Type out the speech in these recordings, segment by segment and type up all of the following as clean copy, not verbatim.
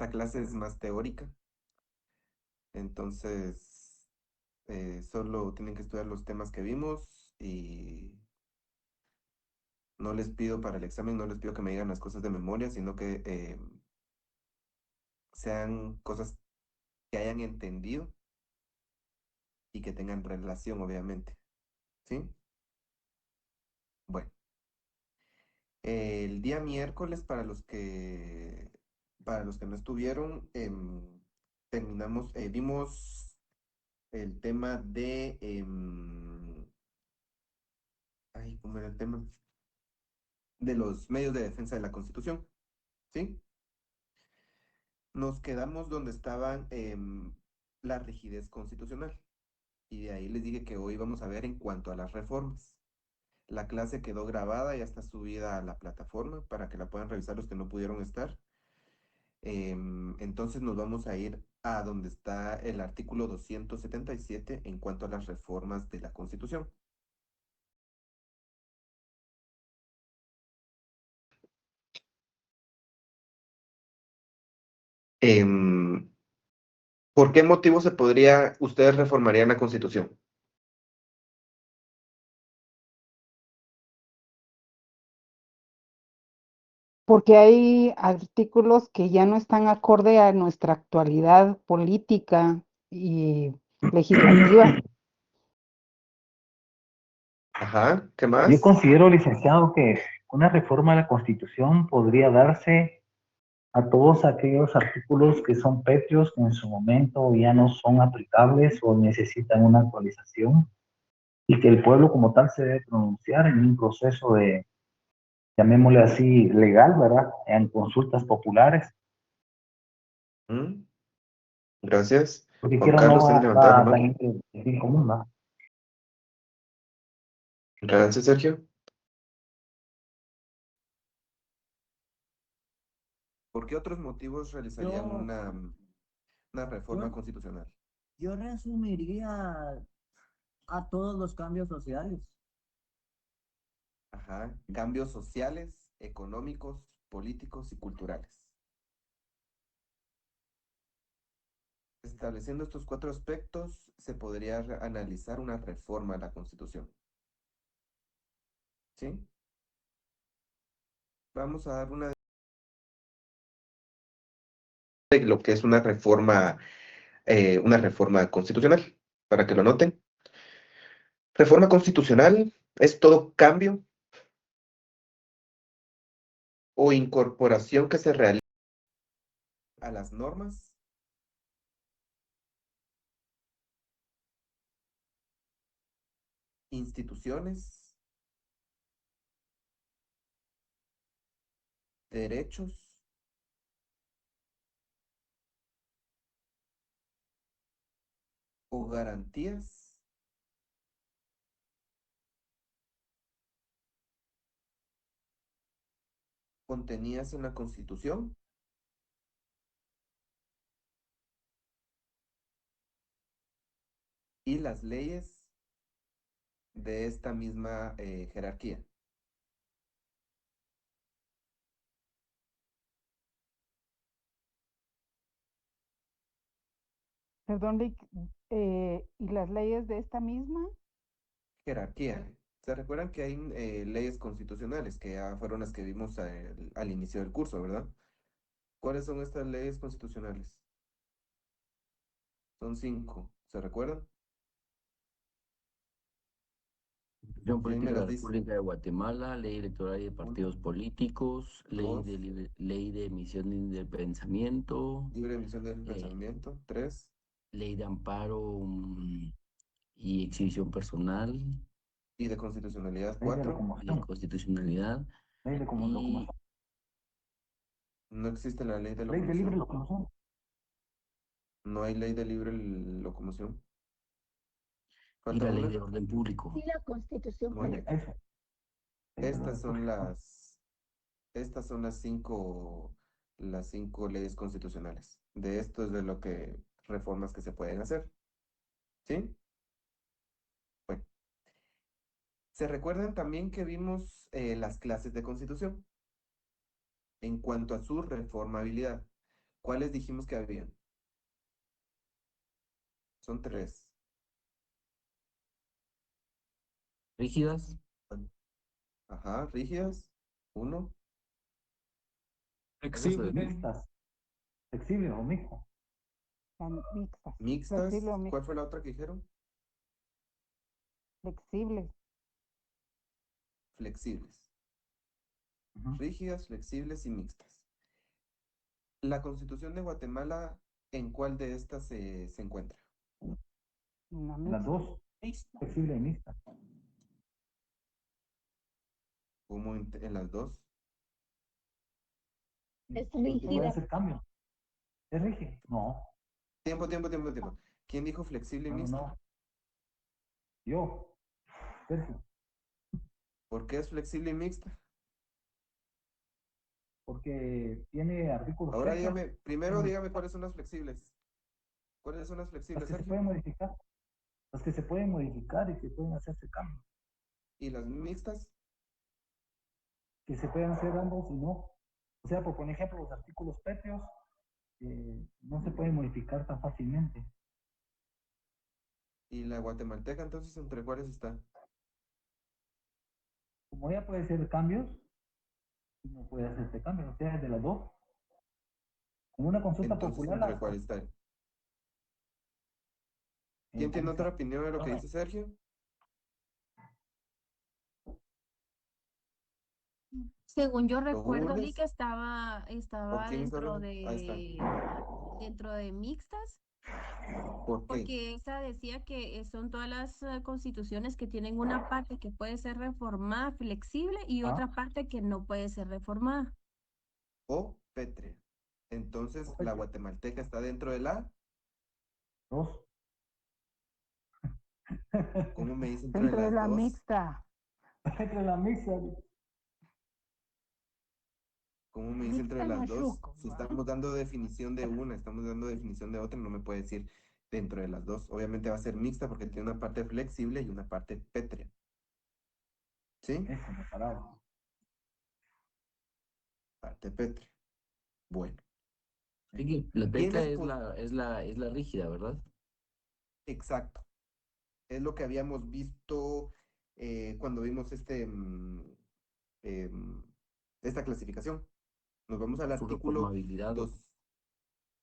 esta clase es más teórica, entonces solo tienen que estudiar los temas que vimos y no les pido para el examen, no les pido que me digan las cosas de memoria, sino que sean cosas que hayan entendido y que tengan relación, obviamente. ¿Sí? Bueno, el día miércoles, para los que no estuvieron, terminamos, vimos el tema de, ay, ¿cómo era el tema? De los medios de defensa de la Constitución, ¿sí? Nos quedamos donde estaban la rigidez constitucional. Y de ahí les dije que hoy vamos a ver en cuanto a las reformas. La clase quedó grabada, ya está subida a la plataforma para que la puedan revisar los que no pudieron estar. Entonces nos vamos a ir a donde está el artículo 277 en cuanto a las reformas de la Constitución. Em, ¿Por qué motivo ustedes reformarían la Constitución? Porque hay artículos que ya no están acorde a nuestra actualidad política y legislativa. Ajá, ¿qué Yo más? considero, licenciado, que una reforma a la Constitución podría darse a todos aquellos artículos que son pétreos, que en su momento ya no son aplicables o necesitan una actualización, y que el pueblo como tal se debe pronunciar en un proceso de, llamémosle así, legal, ¿verdad? En consultas populares, ¿Mm? Gracias. porque Juan quiero no Carlos, ¿tienes levantado la va mano? también el bien común, ¿verdad? Gracias, Sergio. ¿Por qué otros motivos realizarían Yo, una reforma yo, constitucional? yo resumiría a todos los cambios sociales. Ajá, cambios sociales, económicos, políticos y culturales. Estableciendo estos cuatro aspectos, se podría analizar una reforma a la Constitución. ¿Sí? Vamos a dar de lo que es una reforma constitucional, para que lo noten. Reforma constitucional es todo cambio o incorporación que se realiza a las normas, instituciones, derechos o garantías contenidas en la Constitución y las leyes de esta misma jerarquía. Perdón, Rick, ¿y las leyes de esta misma? Jerarquía. ¿Se recuerdan que hay leyes constitucionales que ya fueron las que vimos al inicio del curso, ¿verdad? ¿Cuáles son estas leyes constitucionales? Son 5. ¿Se recuerdan? Constitución ¿Quién me Política de las la dice? República de Guatemala, Ley Electoral y de Partidos Uno, Políticos, dos, Ley de Emisión del Pensamiento, libre emisión del eh, pensamiento. 3, Ley de Amparo y Exhibición Personal, y de constitucionalidad. Ley de 4, Ley de locomoción, Constitucionalidad ley de y locomoción, no existe la ley de ley de libre locomoción. locomoción. No hay ley de libre locomoción. y Falta la Ley una. de Orden Público. Sí, la Constitución Muy Política. bien. Eso, ley de Estas son locomoción. las cinco leyes constitucionales. De esto es de lo que reformas que se pueden hacer. ¿Sí? Bueno, ¿se recuerdan también que vimos las clases de constitución en cuanto a su reformabilidad? ¿Cuáles dijimos que habían? Son tres. Rígidas, Ajá, rígidas. Uno. flexibles, ¿no? Mixtas. Flexible o mixto. Mixtas. Mixtas. Flexible o ¿Cuál fue la otra que dijeron? flexibles. Flexibles. Ujú. Rígidas, flexibles y mixtas. La Constitución de Guatemala, ¿en cuál de estas se encuentra? Una En las mixta. dos, flexible y mixta. ¿Cómo en las dos? Es Porque puede rígida. hacer cambios. ¿Es rígido? No, Tiempo. ¿Quién dijo flexible y no, no, mixta? no. Yo, Sergio, ¿Por qué es flexible y mixta? porque tiene artículos Ahora fechos, primero dígame cuáles son las flexibles. ¿Cuáles son las las flexibles, que se Sergio? pueden modificar, las que se pueden modificar y que pueden hacerse cambios, ¿Y las mixtas? que se pueden hacer ambos y no. O sea, por ejemplo, los artículos pétreos no se pueden modificar tan fácilmente. ¿Y la guatemalteca entonces entre cuáles está? Como ya puede ser cambios, no puede hacerse cambios, o sea, es de las dos. Como una consulta Entonces, popular, ¿entre cuáles está? ¿Quién tiene ahí otra opinión de lo que dice Sergio? Según yo ¿Los recuerdo, vi jóvenes? que estaba, ¿O estaba quién está dentro hablando? Ahí está. dentro de mixtas, ¿Por qué? porque esa decía que son todas las constituciones que tienen una parte que puede ser reformada flexible y Ah, otra parte que no puede ser reformada. O pétrea. Entonces, la perfecto. guatemalteca está dentro de la. Dos. ¿Cómo me dice entre Dentro de las la dos? mixta. Entre la misa. ¿Cómo me dice entre Mixta no las es dos? chuco, Si ¿va? estamos dando definición de una, estamos dando definición de otra, no me puede decir dentro de las dos. Obviamente va a ser mixta porque tiene una parte flexible y una parte pétrea. ¿Sí? Eso, me paraba. Parte pétrea. Bueno. La tecla ¿Quiénes? es la rígida, ¿verdad? Exacto. Es lo que habíamos visto cuando vimos em, esta clasificación. Nos vamos al Por su artículo reformabilidad, 2.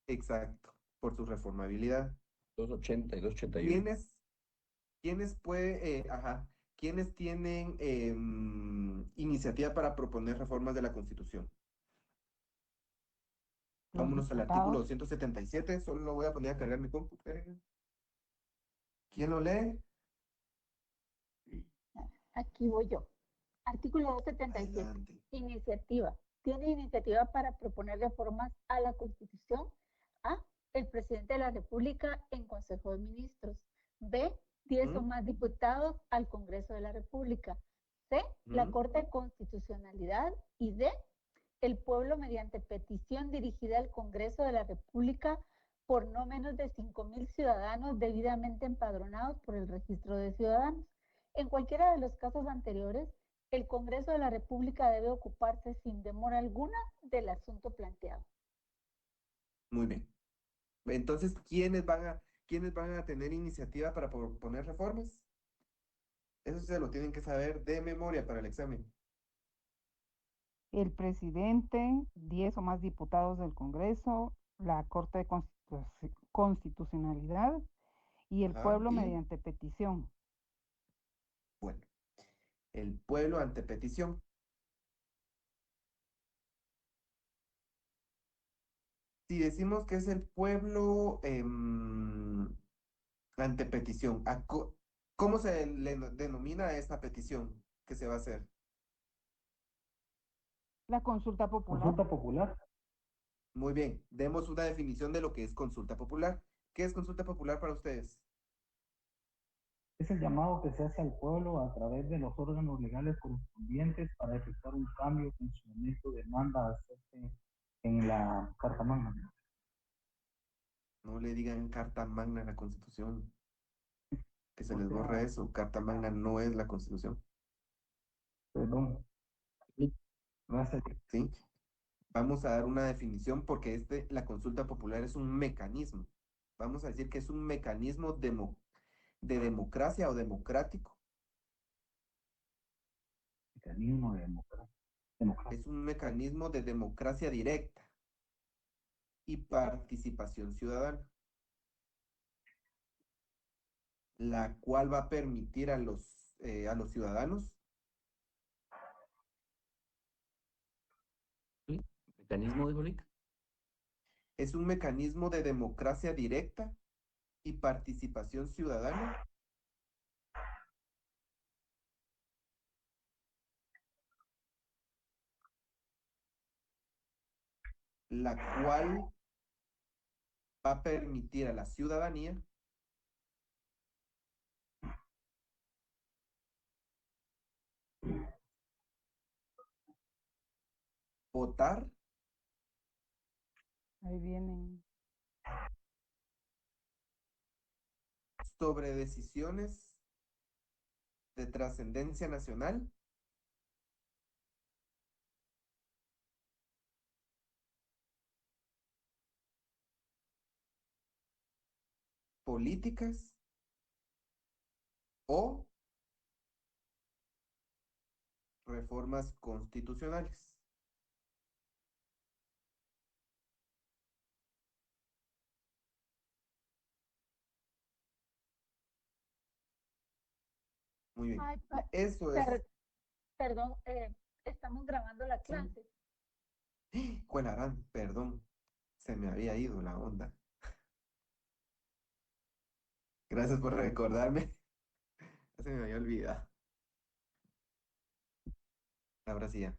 Exacto. Por su reformabilidad. 280 y 281. ¿Quiénes, quiénes tienen iniciativa para proponer reformas de la Constitución? Los Vámonos al artículo diputados. 277. Solo lo voy a poner a cargar mi compu. ¿Quién lo lee? Aquí voy yo. Artículo 277. Adelante. Iniciativa. Tiene iniciativa para proponer reformas a la Constitución. A. El presidente de la República en Consejo de Ministros. B. 10 o ¿Mm? más diputados al Congreso de la República. C. La ¿Mm? Corte de Constitucionalidad. Y D. El pueblo mediante petición dirigida al Congreso de la República por no menos de 5.000 ciudadanos debidamente empadronados por el Registro de Ciudadanos. En cualquiera de los casos anteriores, el Congreso de la República debe ocuparse sin demora alguna del asunto planteado. Muy bien. Entonces, quiénes van a tener iniciativa para proponer reformas? Eso se lo tienen que saber de memoria para el examen. El presidente, 10 o más diputados del Congreso, la Corte de Constitucionalidad y el Ajá. pueblo Y, mediante petición. bueno, el pueblo ante petición. Si decimos que es el pueblo ante petición, ¿cómo se le denomina a esta petición que se va a hacer? La consulta popular. Consulta popular Muy bien, demos una definición de lo que es consulta popular. ¿Qué es consulta popular para ustedes? es el llamado que se hace al pueblo a través de los órganos legales correspondientes para efectuar un cambio que en su momento demanda hacerse en la Carta Magna. No le digan carta magna a la Constitución, que se O les borra sea, eso. Carta magna no es la Constitución, perdón, gracias. ¿sí? Vamos a dar una definición porque la consulta popular es un mecanismo. Vamos a decir que es un mecanismo de democracia o democrático. Mecanismo de democracia. Es un mecanismo de democracia directa y participación ciudadana, la cual va a permitir a los ciudadanos. ¿Mecanismo de Jolic? Es un mecanismo de democracia directa y participación ciudadana, la cual va a permitir a la ciudadanía votar Ahí vienen. sobre decisiones de trascendencia nacional, políticas o reformas constitucionales. Muy bien. Ay, Eso es. perdón, estamos grabando la Sí. clase. Cuelarán, perdón. Se me había ido la onda. Gracias por recordarme. Se me había olvidado. Ahora sí ya.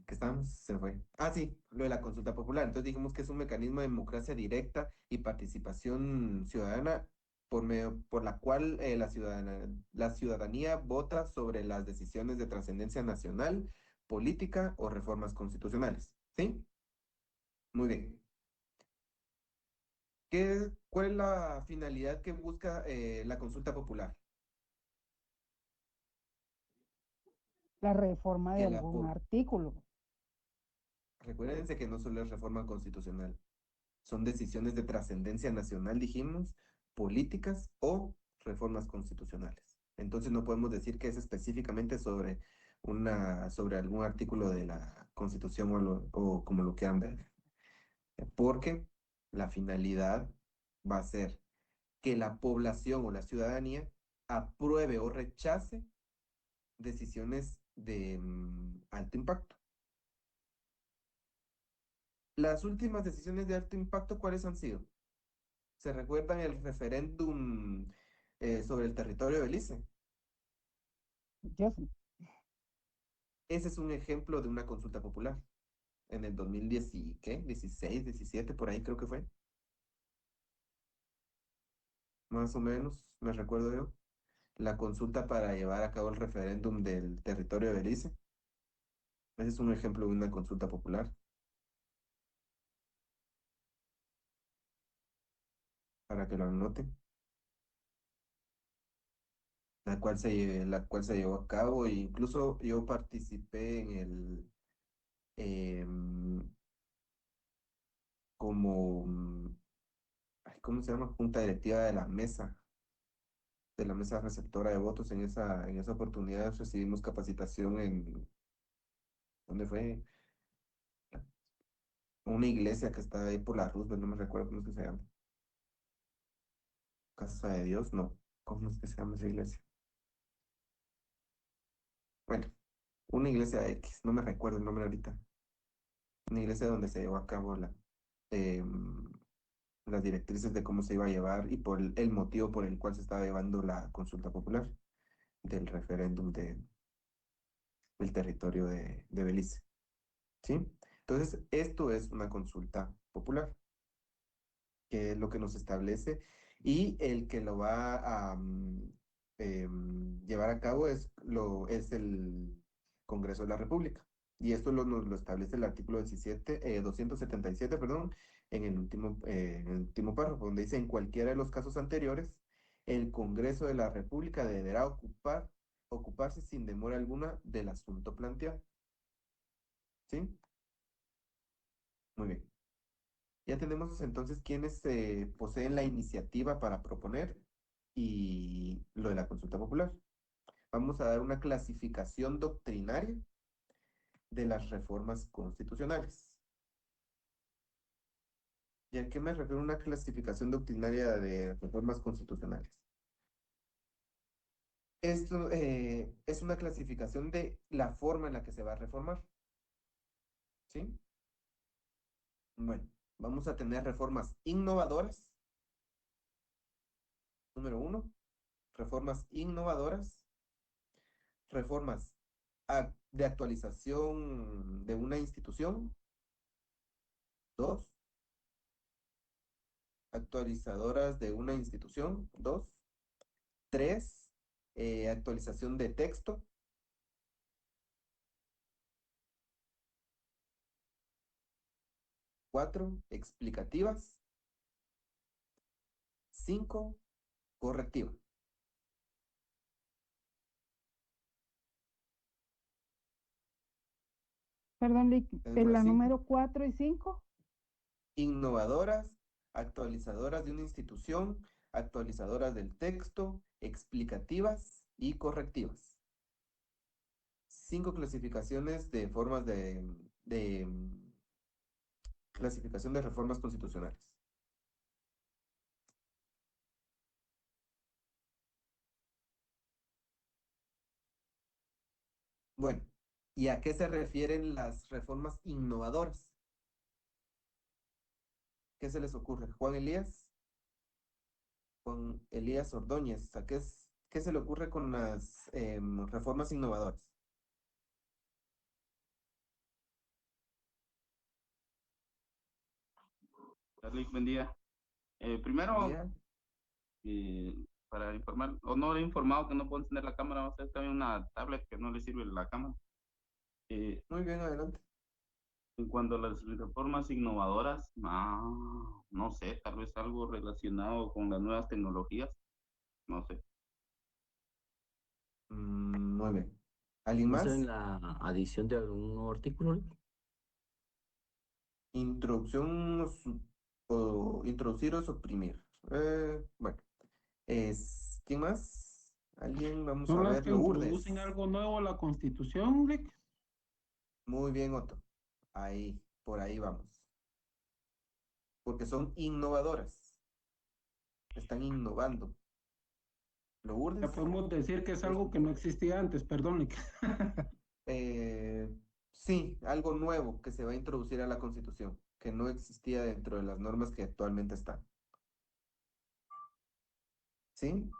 ¿Qué estamos? Se fue. Ah, sí, lo de la consulta popular. Entonces dijimos que es un mecanismo de democracia directa y participación ciudadana por la cual la ciudadanía vota sobre las decisiones de trascendencia nacional, política o reformas constitucionales. ¿Sí? Muy bien. ¿Cuál es la finalidad que busca la consulta popular? La reforma de Que la, algún po- artículo. Recuérdense que no solo es reforma constitucional, son decisiones de trascendencia nacional, dijimos, políticas o reformas constitucionales. Entonces no podemos decir que es específicamente sobre algún artículo de la Constitución o como lo quieran ver, porque la finalidad va a ser que la población o la ciudadanía apruebe o rechace decisiones de alto impacto. Las últimas decisiones de alto impacto, ¿cuáles han sido? ¿Se recuerdan el referéndum sobre el territorio de Belice? Yo sí. Ese es un ejemplo de una consulta popular. En el 2010, ¿qué? 16, 17, por ahí creo que fue. Más o menos, me recuerdo yo. La consulta para llevar a cabo el referéndum del territorio de Belice. Ese es un ejemplo de una consulta popular, para que lo anoten. La cual se llevó a cabo e incluso yo participé en em, como, ay, ¿cómo se llama? Junta directiva de la mesa receptora de votos. En esa oportunidad recibimos capacitación ¿dónde fue? Una iglesia que está ahí por la Roosevelt, no me recuerdo cómo es que se llama. Casa de Dios, no. ¿Cómo es que se llama esa iglesia? Bueno, una iglesia X, no me recuerdo el nombre ahorita. Una iglesia donde se llevó a cabo em, las directrices de cómo se iba a llevar y por el motivo por el cual se estaba llevando la consulta popular del referéndum del territorio de Belice. ¿Sí? Entonces, esto es una consulta popular, que es lo que nos establece, y el que lo va a llevar a cabo es el Congreso de la República. Y esto nos lo establece el artículo 277, perdón, en el último párrafo, donde dice: en cualquiera de los casos anteriores, el Congreso de la República deberá ocupar ocuparse sin demora alguna del asunto planteado. ¿Sí? Muy bien. Ya tenemos entonces quienes poseen la iniciativa para proponer y lo de la consulta popular. Vamos a dar una clasificación doctrinaria de las reformas constitucionales. ¿Y a qué me refiero una clasificación doctrinaria de reformas constitucionales? Esto es una clasificación de la forma en la que se va a reformar. ¿Sí? Bueno, vamos a tener reformas innovadoras. Número 1, reformas innovadoras, reformas de actualización de una institución. 2, actualizadoras de una institución. 2, 3, actualización de texto. 4, explicativas. 5, correctiva. Perdón, Lick, Tenemos la las 5. número 4 y 5. Innovadoras, actualizadoras de una institución, actualizadoras del texto, explicativas y correctivas. 5 clasificaciones de formas de clasificación de reformas constitucionales. Bueno, ¿y a qué se refieren las reformas innovadoras? ¿Qué se les ocurre? Juan Elías Ordóñez, qué se le ocurre con las reformas innovadoras? Carly, buen día. Buen Primero, día. para informar, o no le he informado que no puedo encender la cámara, va a ser también una tablet que no le sirve la cámara. Muy bien, adelante. En cuanto a las reformas innovadoras, no sé, tal vez algo relacionado con las nuevas tecnologías, no sé. Muy bien. ¿Alguien ¿No más? sé en la adición de algún nuevo artículo? Introducción o introducir o suprimir. Bueno, ¿quién más? ¿Alguien? Vamos a Son las ver, que Lourdes. introducen algo nuevo a la Constitución, Rick. Muy bien, Otto. Ahí, por ahí vamos. Porque son innovadoras. Están innovando. Ya Lourdes, podemos decir que es te algo que no escucho. existía antes, perdón, Rick. Eh, sí, algo nuevo que se va a introducir a la Constitución, que no existía dentro de las normas que actualmente están. ¿Sí?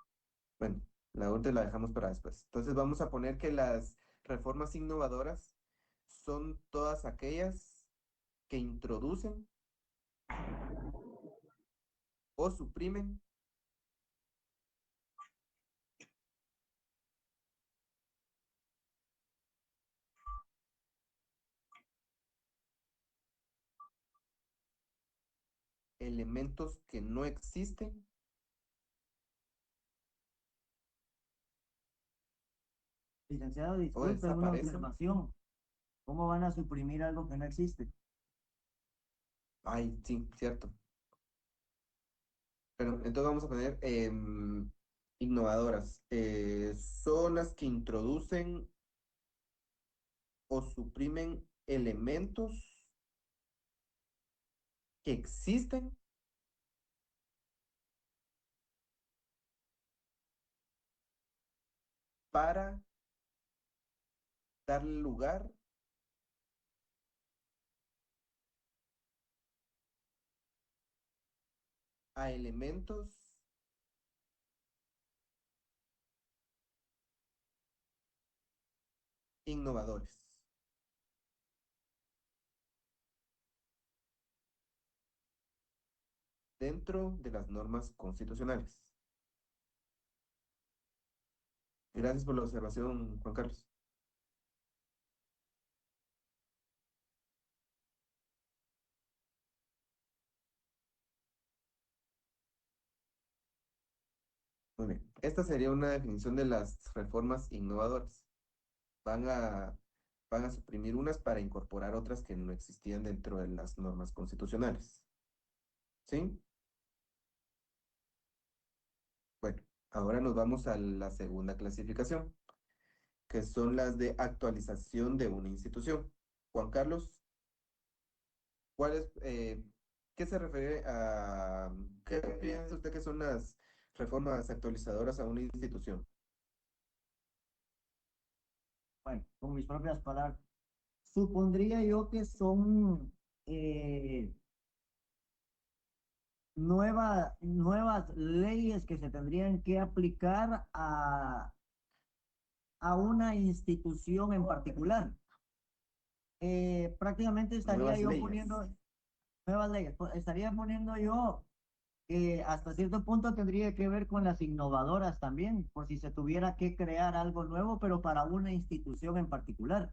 Bueno, la otra la dejamos para después. Entonces vamos a poner que las reformas innovadoras son todas aquellas que introducen o suprimen elementos que no existen Licenciado, o disculpe, una desaparecen. observación. ¿Cómo van a suprimir algo que no existe? Ay, sí, cierto. Pero entonces vamos a poner innovadoras. Son las que introducen o suprimen elementos que existen para darle lugar a elementos innovadores. Dentro de las normas constitucionales. Gracias por la observación, Juan Carlos. Muy bien. Esta sería una definición de las reformas innovadoras. Van a, van a suprimir unas para incorporar otras que no existían dentro de las normas constitucionales. ¿Sí? Bueno, ahora nos vamos a la segunda clasificación, que son las de actualización de una institución. Juan Carlos, ¿cuál es, qué se refiere a, qué piensa usted que son las reformas actualizadoras a una institución? Bueno, con mis propias palabras, supondría yo que son nuevas leyes que se tendrían que aplicar a una institución en particular. Prácticamente estaría Nuevas yo leyes. poniendo nuevas leyes, estaría poniendo yo hasta cierto punto tendría que ver con las innovadoras también, por si se tuviera que crear algo nuevo, pero para una institución en particular.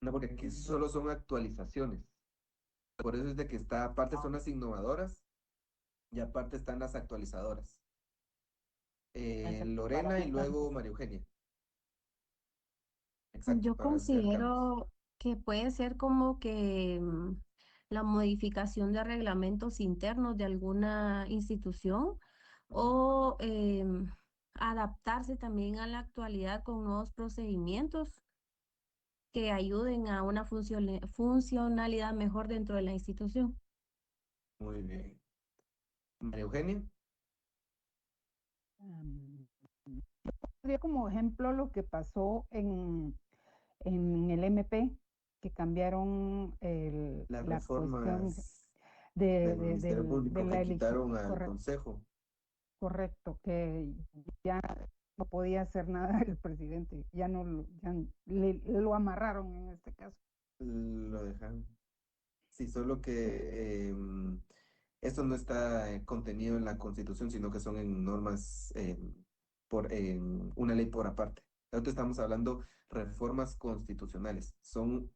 No, porque aquí solo son actualizaciones. Por eso es de que está, aparte son las innovadoras y aparte están las actualizadoras. Exacto, para Lorena y estas. luego María Eugenia. Exacto, Yo para hacer cambios. considero que puede ser como que la modificación de reglamentos internos de alguna institución o adaptarse también a la actualidad con nuevos procedimientos que ayuden a una funcionalidad mejor dentro de la institución. Muy bien. María Eugenia. Sería como ejemplo lo que pasó en el MP, que cambiaron Las la cuestión reformas del Ministerio de Público la que elección. quitaron al Consejo. Correcto, que ya no podía hacer nada el presidente, ya no lo amarraron en este caso. Lo dejaron. Sí, solo que esto no está contenido en la Constitución, sino que son en normas en una ley por aparte. Nosotros estamos hablando reformas constitucionales. Son,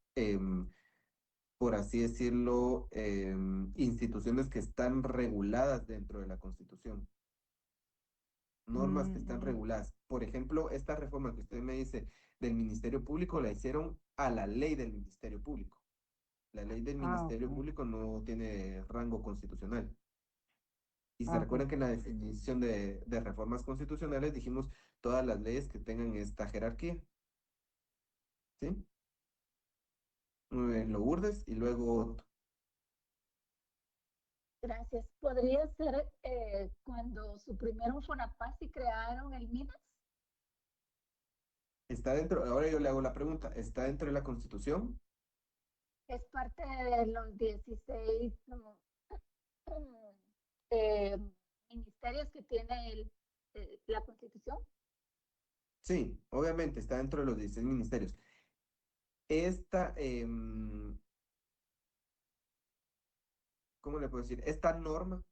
por así decirlo, instituciones que están reguladas dentro de la Constitución. Normas que están Mm, reguladas. Por ejemplo, esta reforma que usted me dice del Ministerio Público la hicieron a la ley del Ministerio Público. La ley del Ministerio ok, Público no tiene rango constitucional. Y se ok. recuerdan que en la definición de reformas constitucionales dijimos todas las leyes que tengan esta jerarquía. ¿Sí? Muy bien, Lourdes y luego Otto. Gracias. ¿Podría ser cuando suprimieron FONAPAS y crearon el MINAS? Está dentro, ahora yo le hago la pregunta, ¿está dentro de la Constitución? Es parte de los 16 eh, ministerios que tiene la Constitución. Sí, obviamente está dentro de los 16 ministerios. Esta, ¿cómo le puedo decir? Esta norma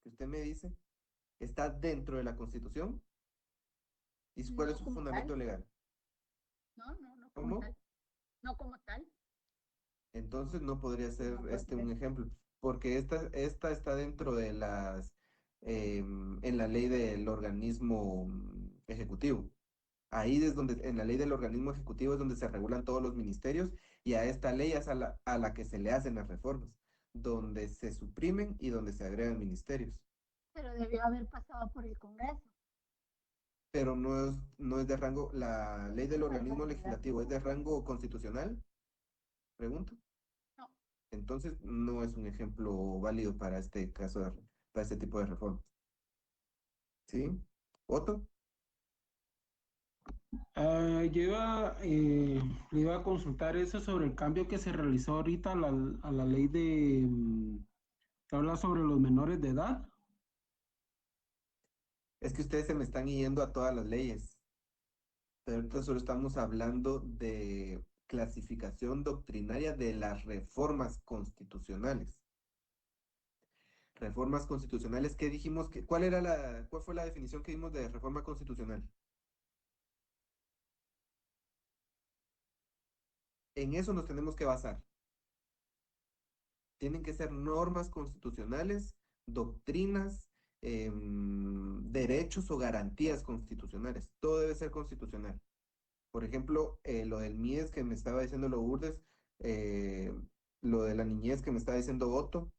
que usted me dice, ¿está dentro de la Constitución? ¿Y cuál es No su como fundamento tal. legal? No como ¿Cómo? tal. No como tal. Entonces no podría ser No este podría un ser. ejemplo, porque esta está dentro de en la ley del organismo ejecutivo. Ahí es donde, en la ley del organismo ejecutivo es donde se regulan todos los ministerios y a esta ley es a la que se le hacen las reformas, donde se suprimen y donde se agregan ministerios. Pero debió haber pasado por el Congreso. Pero no es de rango, la ley del Pues organismo bueno, ya. legislativo es de rango constitucional, pregunto. No. Entonces, no es un ejemplo válido para este caso, para este tipo de reformas. ¿Sí? ¿Otto? Le iba a consultar eso sobre el cambio que se realizó ahorita a la ley que habla sobre los menores de edad. Es que ustedes se me están yendo a todas las leyes, pero ahorita solo estamos hablando de clasificación doctrinaria de las reformas constitucionales. Reformas constitucionales, ¿qué dijimos? ¿Cuál fue la definición que dimos de reforma constitucional? En eso nos tenemos que basar. Tienen que ser normas constitucionales, doctrinas derechos o garantías constitucionales. Todo debe ser constitucional. Por ejemplo, lo del MIES que me estaba diciendo Lourdes, eh, lo de la niñez que me estaba diciendo Otto,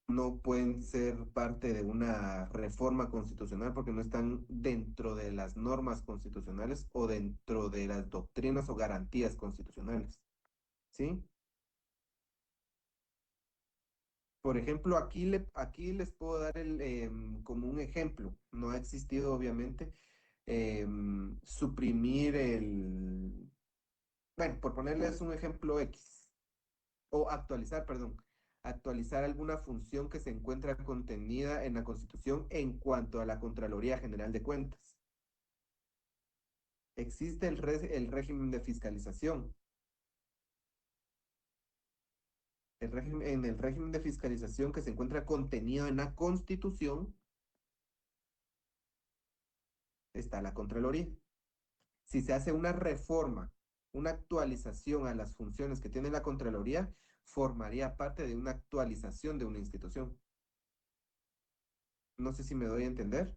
no pueden ser parte de una reforma constitucional porque no están dentro de las normas constitucionales o dentro de las doctrinas o garantías constitucionales. ¿Sí? Por ejemplo, aquí les puedo dar como un ejemplo. No ha existido, obviamente, suprimir bueno, por ponerles un ejemplo X, o actualizar, perdón, actualizar alguna función que se encuentra contenida en la Constitución en cuanto a la Contraloría General de Cuentas. Existe el régimen de fiscalización. En el régimen de fiscalización que se encuentra contenido en la Constitución está la Contraloría. Si se hace una reforma, una actualización a las funciones que tiene la Contraloría, formaría parte de una actualización de una institución. No sé si me doy a entender.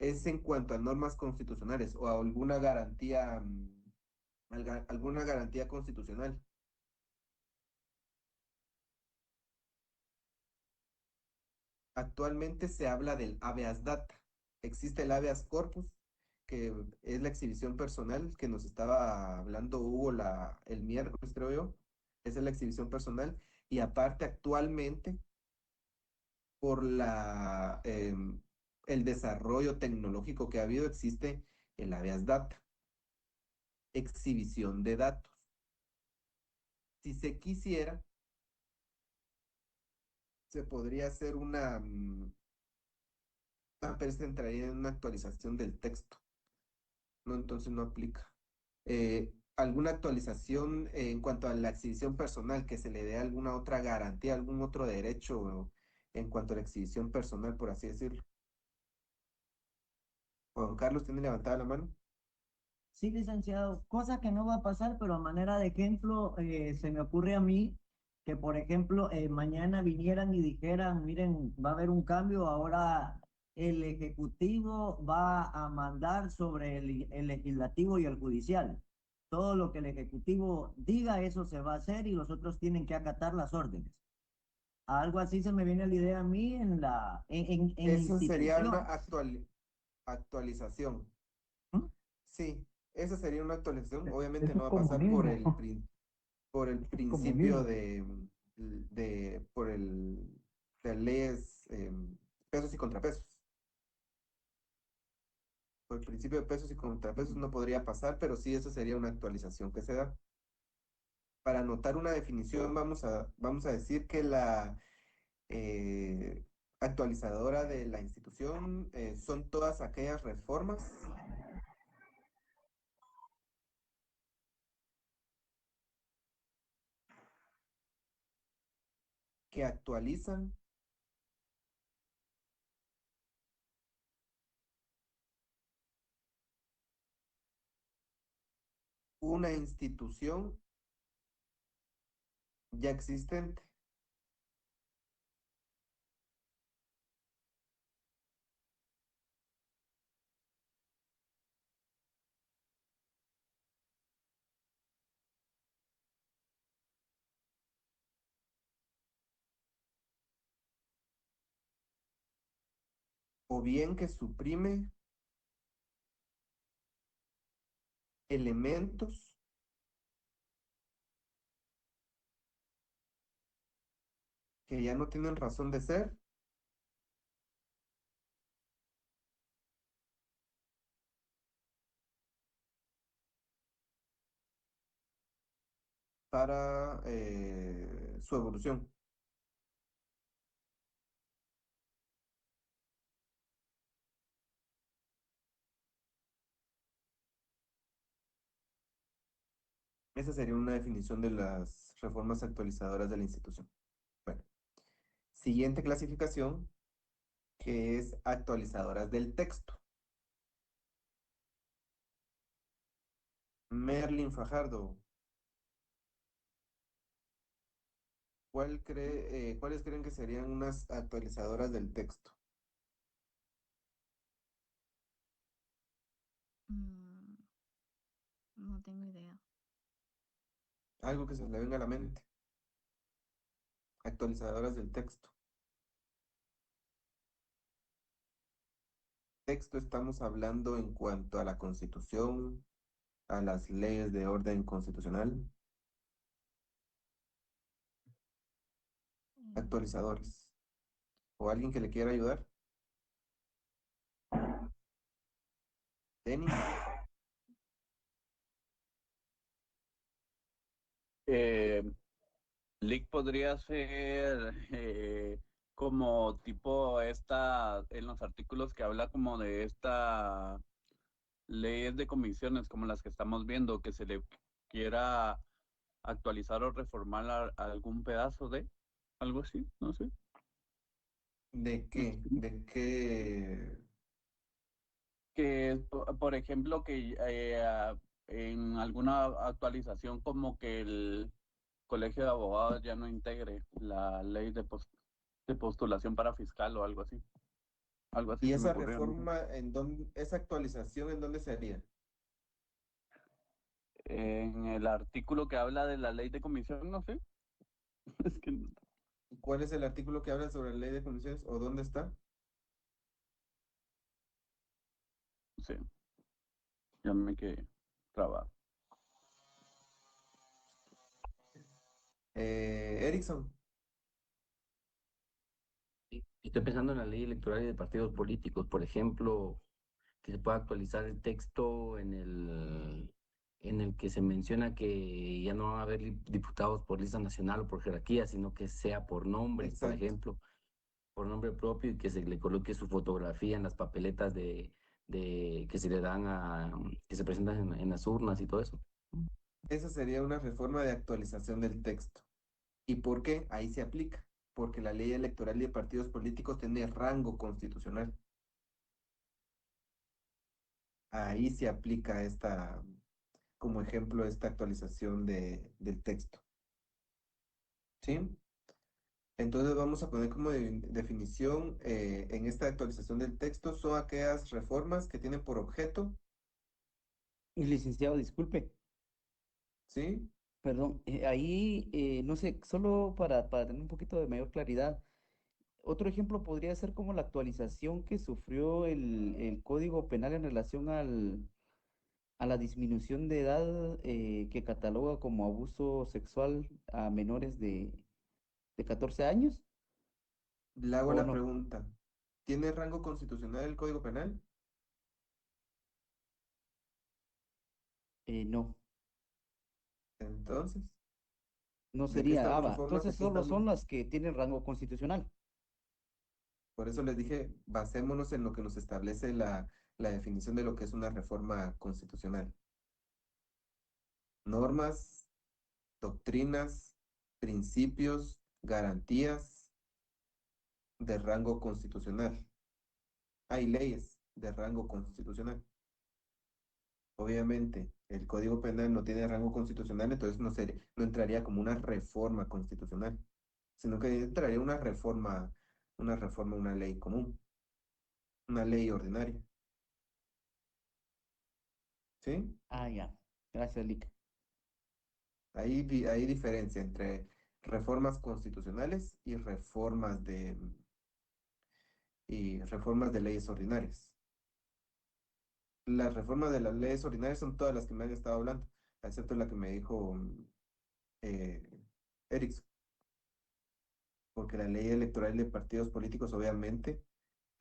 Es en cuanto a normas constitucionales o a alguna garantía constitucional. Actualmente se habla del habeas data. Existe el habeas corpus, que es la exhibición personal que nos estaba hablando Hugo el miércoles, creo yo. Esa es la exhibición personal. Y aparte, actualmente, por el desarrollo tecnológico que ha habido, existe el habeas data, exhibición de datos. Si se quisiera, se podría hacer pero se entraría en una actualización del texto, ¿no? Entonces no aplica. Alguna actualización en cuanto a la exhibición personal, que se le dé alguna otra garantía, algún otro derecho en cuanto a la exhibición personal, por así decirlo. Juan Carlos tiene levantada la mano. Sí, licenciado, cosa que no va a pasar, pero a manera de ejemplo, se me ocurre a mí que, por ejemplo, mañana vinieran y dijeran, miren, va a haber un cambio, ahora el Ejecutivo va a mandar sobre el Legislativo y el Judicial. Todo lo que el Ejecutivo diga, eso se va a hacer y los otros tienen que acatar las órdenes. Algo así se me viene la idea a mí en Eso sería una instituciones. actualización. ¿Mm? Sí, esa sería una actualización. Obviamente Eso no es va a pasar por comunismo. por el Eso es principio comunismo. de leyes, pesos y contrapesos. Por el principio de pesos y contrapesos no podría pasar, pero sí, eso sería una actualización que se da. Para anotar una definición, vamos a decir que la eh, actualizadora de la institución son todas aquellas reformas que actualizan una institución ya existente. O bien que suprime elementos que ya no tienen razón de ser para su evolución. Esa sería una definición de las reformas actualizadoras de la institución. Bueno, siguiente clasificación, que es actualizadoras del texto. Merlin Fajardo. ¿Cuáles creen que serían unas actualizadoras del texto? Mm, no tengo idea. Algo que se le venga a la mente. Actualizadoras del texto. Texto estamos hablando en cuanto a la Constitución, a las leyes de orden constitucional, Mm, actualizadores. ¿O alguien que le quiera ayudar? Denis, Eh, Leak podría ser como tipo esta, en los artículos que habla como de esta leyes de comisiones como las que estamos viendo, que se le quiera actualizar o reformar algún pedazo de algo así, no sé. ¿de Me qué? explico. ¿De qué? Que, por ejemplo, que en alguna actualización como que el Colegio de Abogados ya no integre la ley de postulación para fiscal o algo así. Algo así ¿Y se me esa ocurrió, no sé. reforma, esa actualización en dónde sería? En el artículo que habla de la ley de comisión, no sé. Es que no ¿Cuál es el artículo que habla sobre la ley de comisiones o dónde está? sé, ya me quedé trabado. Erickson, Sí, estoy pensando en la ley electoral y de partidos políticos, por ejemplo, que se pueda actualizar el texto en el que se menciona que ya no van a haber diputados por lista nacional o por jerarquía, sino que sea por nombres, por exacto. ejemplo, por nombre propio y que se le coloque su fotografía en las papeletas de que se le dan que se presentan en las urnas y todo eso. Esa sería una reforma de actualización del texto. ¿Y por qué? Ahí se aplica. Porque la ley electoral y de partidos políticos tiene rango constitucional. Ahí se aplica como ejemplo, esta actualización del texto. ¿Sí? Entonces vamos a poner como definición en esta actualización del texto son aquellas reformas que tienen por objeto, Licenciado, disculpe, ¿sí? perdón, ahí no sé, solo para tener un poquito de mayor claridad, otro ejemplo podría ser como la actualización que sufrió el Código Penal en relación a la disminución de edad que cataloga como abuso sexual a menores de 14 años, Le hago ¿o la no? pregunta. ¿Tiene rango constitucional el Código Penal? No, Entonces, no ¿de qué sería, estamos va, reformas? entonces Aquí solo estamos. son las que tienen rango constitucional. Por eso les dije, basémonos en lo que nos establece la definición de lo que es una reforma constitucional. Normas, doctrinas, principios, garantías de rango constitucional. Hay leyes de rango constitucional. Obviamente, el Código Penal no tiene rango constitucional, entonces no entraría como una reforma constitucional, sino que entraría una ley común, una ley ordinaria. ¿Sí? Ah, ya, gracias, Lick. Hay diferencia entre reformas constitucionales y reformas de leyes ordinarias. Las reformas de las leyes ordinarias son todas las que me han estado hablando, excepto la que me dijo eh, Erickson, porque la ley electoral de partidos políticos obviamente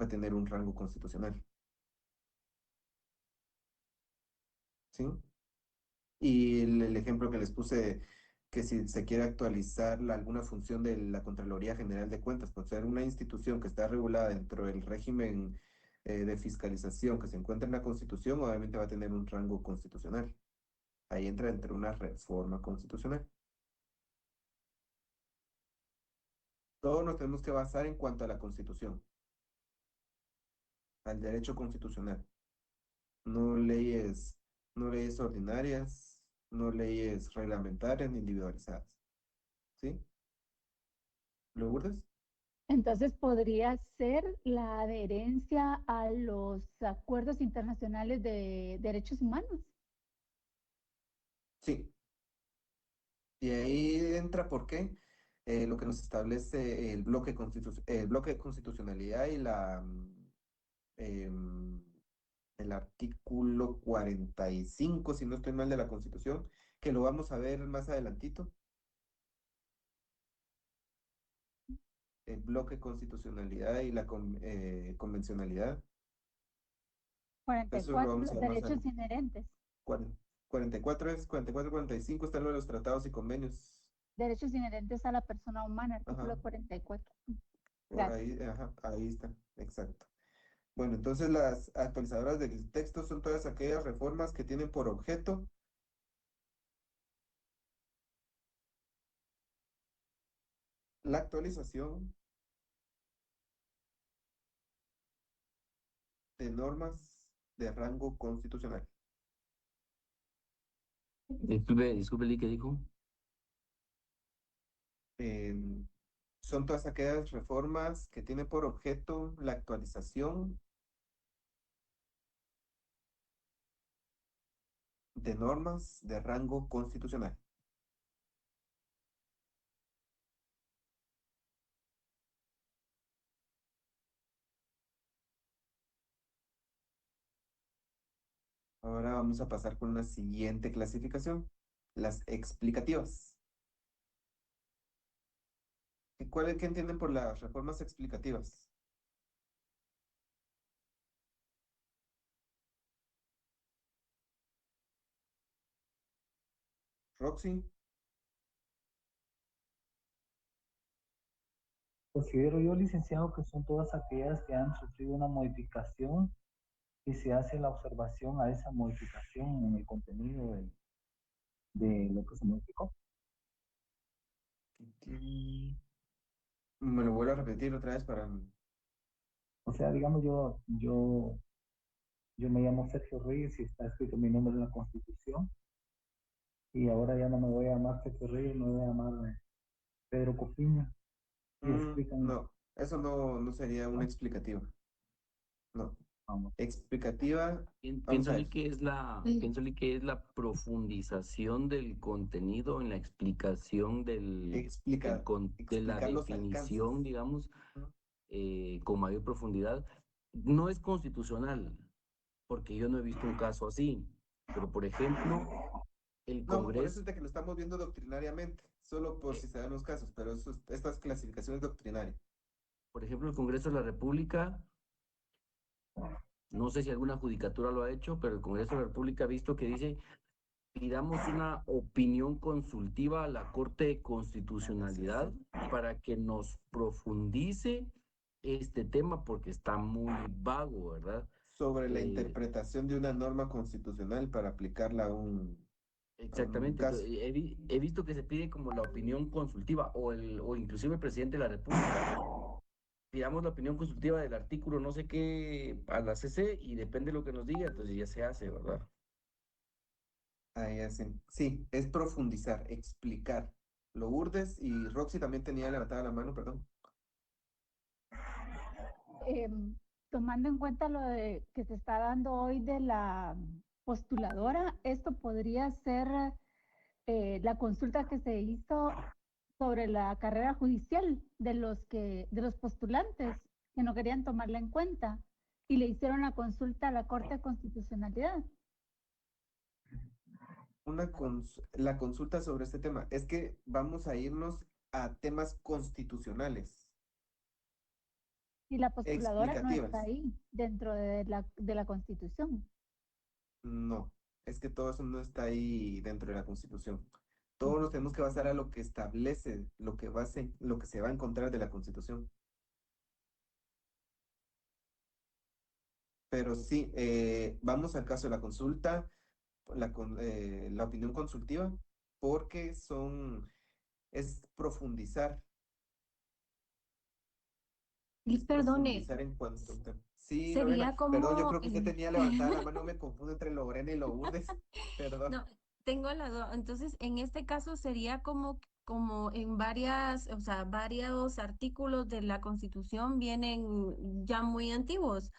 va a tener un rango constitucional, ¿sí? Y el ejemplo que les puse, que si se quiere actualizar alguna función de la Contraloría General de Cuentas, por ser una institución que está regulada dentro del régimen de fiscalización que se encuentra en la Constitución, obviamente va a tener un rango constitucional. Ahí entra entre una reforma constitucional. Todos nos tenemos que basar en cuanto a la Constitución, al derecho constitucional, no leyes, no leyes ordinarias, no leyes reglamentarias ni individualizadas, ¿sí? Lourdes. Entonces podría ser la adherencia a los acuerdos internacionales de derechos humanos. Sí. Y ahí entra por qué lo que nos establece el bloque de constitucionalidad y em, el artículo 45, si no estoy mal, de la Constitución, que lo vamos a ver más adelantito. El bloque de constitucionalidad y la convencionalidad. Eso lo 44, vamos a los ver más derechos adelante. inherentes. 44, 45 está lo de los tratados y convenios. Derechos inherentes a la persona humana, artículo Ajá. 44. Por Gracias. ahí, ajá, ahí está, exacto. Bueno, entonces las actualizadoras del texto son todas aquellas reformas que tienen por objeto la actualización de normas de rango constitucional. Disculpe, Lee, ¿qué dijo? Son todas aquellas reformas que tienen por objeto la actualización de normas de rango constitucional. Ahora vamos a pasar con la siguiente clasificación, las explicativas. ¿Qué entienden por las reformas explicativas? Roxy. Considero yo, licenciado, que son todas aquellas que han sufrido una modificación y se hace la observación a esa modificación en el contenido de lo que se modificó. Me lo vuelvo a repetir otra vez para... O sea, digamos, yo me llamo Sergio Reyes y está escrito mi nombre en la Constitución. Y ahora ya no me voy a llamar Sergio Reyes, me voy a llamar Pedro Cofiño. Y explican. No, eso no sería una ¿No? explicativa. No. Vamos. Explicativa, vamos Pienso a Lee, ver. pienso Lee, que es la profundización del contenido en la explicación de la Explicar los alcances. definición, digamos, Ujú. con mayor profundidad. No es constitucional, porque yo no he visto un caso así, pero por ejemplo, el No, por eso Congreso, es de que lo estamos viendo doctrinariamente, solo por si se dan los casos, pero estas clasificaciones doctrinarias. por ejemplo, el Congreso de la República, no sé si alguna judicatura lo ha hecho, pero el Congreso de la República ha visto que dice, pidamos una opinión consultiva a la Corte de Constitucionalidad para que nos profundice este tema porque está muy vago, ¿verdad? Sobre la interpretación de una norma constitucional para aplicarla a un Exactamente, caso. he visto que se pide como la opinión consultiva o inclusive el presidente de la República. Pidamos la opinión consultiva del artículo no sé qué a la CC y depende de lo que nos diga, entonces ya se hace, ¿verdad? Ahí hacen. Sí, es profundizar, explicar. Lourdes y Roxy también tenía levantada la mano, perdón. Tomando en cuenta lo que se está dando hoy de la postuladora, esto podría ser la consulta que se hizo sobre la carrera judicial de los postulantes que no querían tomarla en cuenta y le hicieron la consulta a la Corte de Constitucionalidad. La consulta sobre este tema. Es que vamos a irnos a temas constitucionales. Y la postuladora no Explicativas. está ahí dentro de la Constitución. No, es que todo eso no está ahí dentro de la Constitución. Todos nos tenemos que basar a lo que establece, lo que se va a encontrar de la Constitución. Pero sí, vamos al caso de la consulta, la opinión consultiva, porque es profundizar. Y perdone, Profundizar en cuanto a... Sí, sería Lorena, perdón, yo como... creo que usted tenía levantada la mano, me confundo entre Lorena y Lourdes. Perdón. No, tengo la duda. Entonces, en este caso sería como como en varias, o sea, varios artículos de la Constitución vienen ya muy antiguos.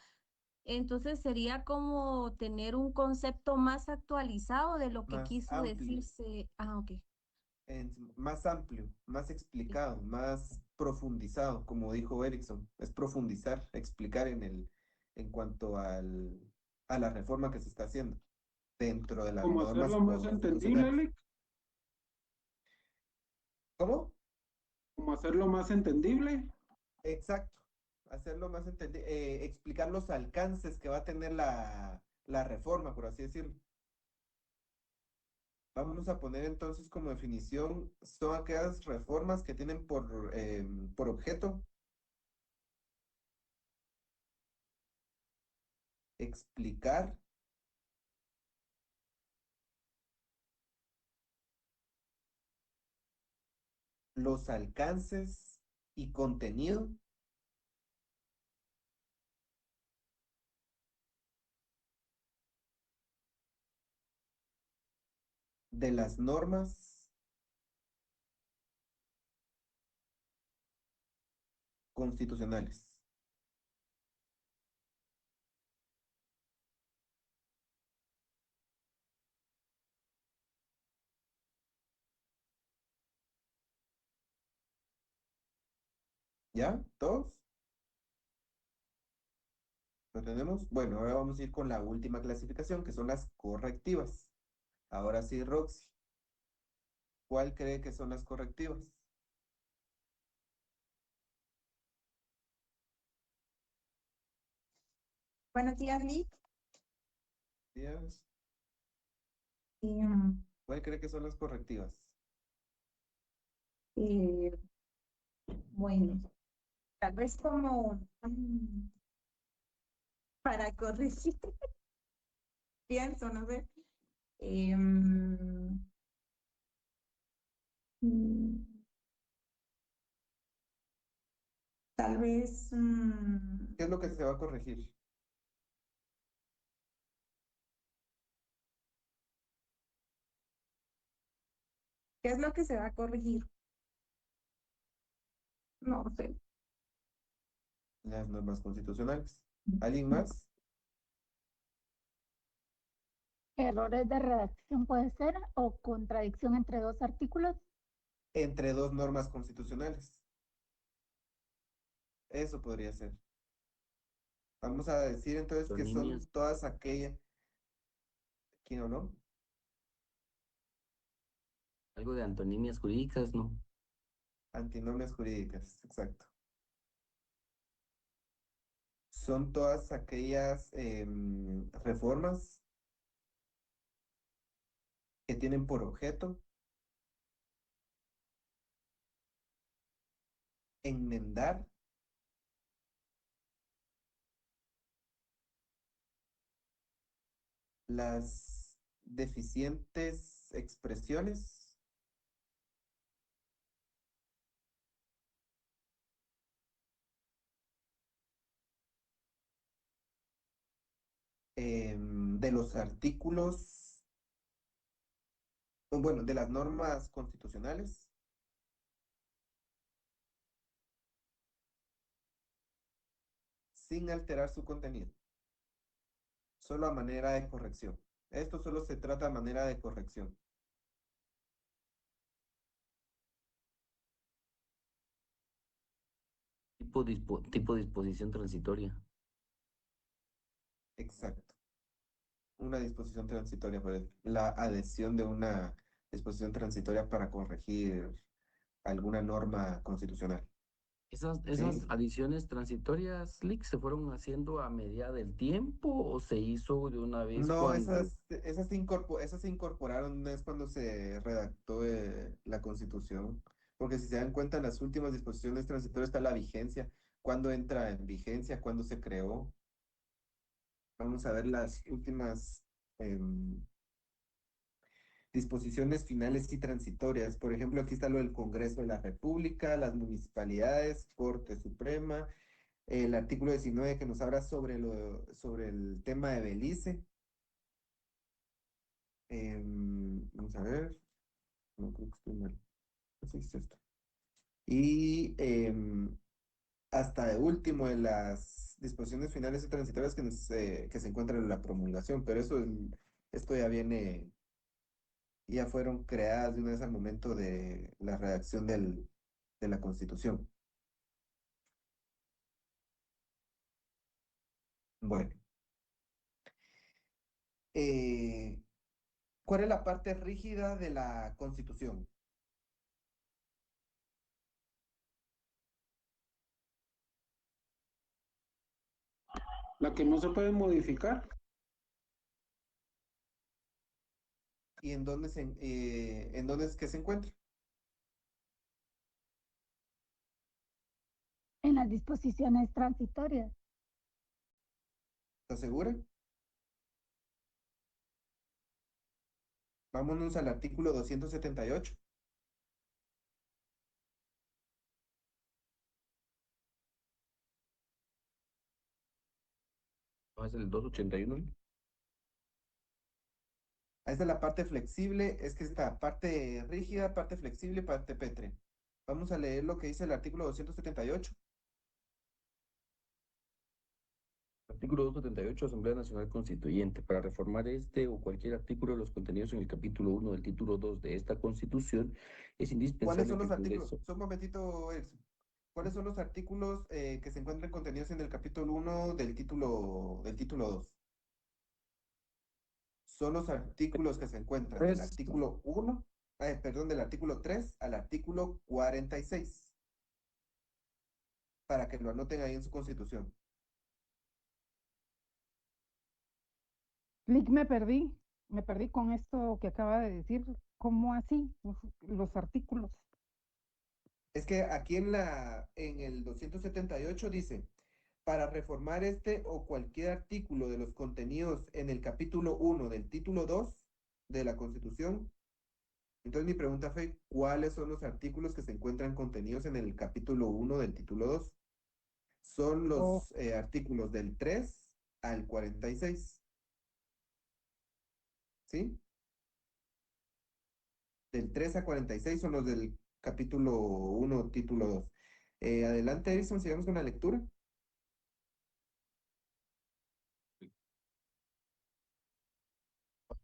Entonces sería como tener un concepto más actualizado de lo que más quiso amplio, decirse. Ah, ok. más amplio, más explicado, más profundizado, como dijo Erickson, es profundizar, explicar en cuanto a la reforma que se está haciendo dentro de las Como normas hacerlo más entendible, constitucionales. Lick, ¿Cómo? como hacerlo más entendible. Exacto, hacerlo más entendible, explicar los alcances que va a tener la reforma, por así decirlo. Vamos a poner entonces como definición, son aquellas reformas que tienen por objeto explicar los alcances y contenido de las normas constitucionales. ¿Ya? ¿Todos? ¿Lo tenemos? Bueno, ahora vamos a ir con la última clasificación, que son las correctivas. Ahora sí, Roxy, ¿cuál cree que son las correctivas? Buenos días, Lick. ¿Días? Em, ¿Cuál cree que son las correctivas? eh, bueno, tal vez como para corregir, pienso, no sé. Em, mm, Tal vez, ¿Qué es lo que se va a corregir? ¿qué es lo que se va a corregir? No sé. Las normas constitucionales. ¿Alguien más? Errores de redacción puede ser o contradicción entre dos artículos. Entre dos normas constitucionales. Eso podría ser. Vamos a decir entonces que son Antonimias, todas aquellas, ¿quién o no? algo de antonimias jurídicas, ¿no? Antinomias jurídicas, exacto. Son todas aquellas reformas que tienen por objeto enmendar las deficientes expresiones de los artículos, bueno, de las normas constitucionales sin alterar su contenido, solo a manera de corrección. Esto solo se trata a manera de corrección. Tipo disposición transitoria. Exacto. Una disposición transitoria, pues, la adhesión de una disposición transitoria para corregir alguna norma constitucional. Esas ¿Sí? adiciones transitorias, Lick, ¿se fueron haciendo a medida del tiempo o se hizo de una vez No, cuando? esas se incorporaron una vez cuando se redactó la Constitución, porque si se dan cuenta, en las últimas disposiciones transitorias está la vigencia, cuándo entra en vigencia, cuándo se creó. Vamos a ver las últimas em, disposiciones finales y transitorias. Por ejemplo, aquí está lo del Congreso de la República, las municipalidades, Corte Suprema, el artículo 19 que nos habla sobre el tema de Belice. Vamos a ver, no creo que estoy mal. Sí, es esto. Y hasta el último de las disposiciones finales y transitorias que se encuentran en la promulgación, pero esto ya viene, ya fueron creadas de una vez al momento de la redacción de la Constitución. Bueno, eh, ¿cuál es la parte rígida de la Constitución? La que no se puede modificar. ¿Y en dónde es que se encuentra? En las disposiciones transitorias. ¿Estás segura? Vámonos al artículo 278. ¿No es el 281? Esta es la parte flexible, es que está parte rígida, parte flexible, parte pétrea. Vamos a leer lo que dice el artículo 278. Artículo 278, Asamblea Nacional Constituyente. Para reformar este o cualquier artículo de los contenidos en el capítulo 1 del título 2 de esta Constitución, es ¿Cuáles indispensable son que los el artículos? Congreso... Solo un momentito, Edson. ¿Cuáles son los artículos que se encuentran contenidos en el capítulo 1 del título 2? Son los artículos que se encuentran del Tres, artículo 1, perdón, del artículo 3 al artículo 46, para que lo anoten ahí en su Constitución. Lick, me perdí con esto que acaba de decir. ¿Cómo así? Los artículos. Es que aquí en el 278 dice, para reformar este o cualquier artículo de los contenidos en el capítulo 1 del título 2 de la Constitución. Entonces mi pregunta fue, ¿cuáles son los artículos que se encuentran contenidos en el capítulo 1 del título 2? Son Oh, los artículos del 3 al 46, ¿sí? Del 3 a 46 son los del capítulo 1, título 2. Adelante, Edison, sigamos con la lectura.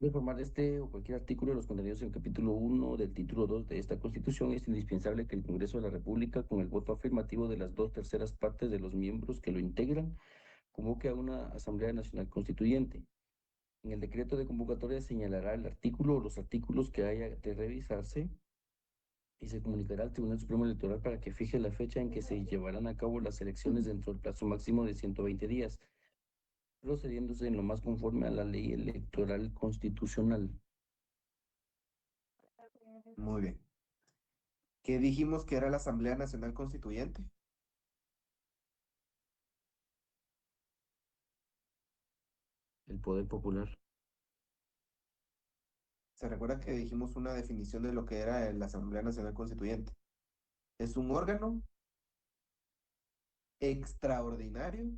Reformar este o cualquier artículo de los contenidos del capítulo 1 del título 2 de esta Constitución es indispensable que el Congreso de la República, con el voto afirmativo de las 2/3 partes de los miembros que lo integran, convoque a una Asamblea Nacional Constituyente. En el decreto de convocatoria señalará el artículo o los artículos que haya de revisarse y se comunicará al Tribunal Supremo Electoral para que fije la fecha en que se llevarán a cabo las elecciones dentro del plazo máximo de 120 días, procediéndose en lo más conforme a la ley electoral constitucional. Muy bien. ¿Qué dijimos que era la Asamblea Nacional Constituyente? El poder popular. ¿Se recuerda que dijimos una definición de lo que era la Asamblea Nacional Constituyente? Es un órgano extraordinario,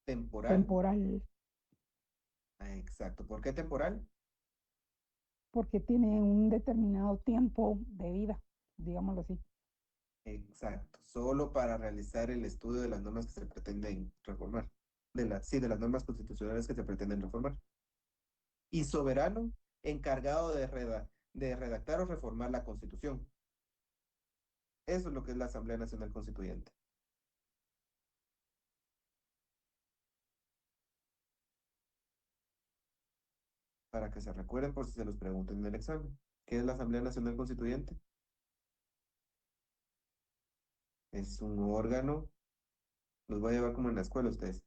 temporal. temporal, Exacto. ¿Por qué temporal? porque tiene un determinado tiempo de vida, digámoslo así. Exacto. Solo para realizar el estudio de las normas que se pretenden reformar. De las normas constitucionales que se pretenden reformar. Y soberano, encargado de redactar o reformar la Constitución. Eso es lo que es la Asamblea Nacional Constituyente. Para que se recuerden por si se los preguntan en el examen. ¿Qué es la Asamblea Nacional Constituyente? Es un órgano, los voy a llevar como en la escuela ustedes.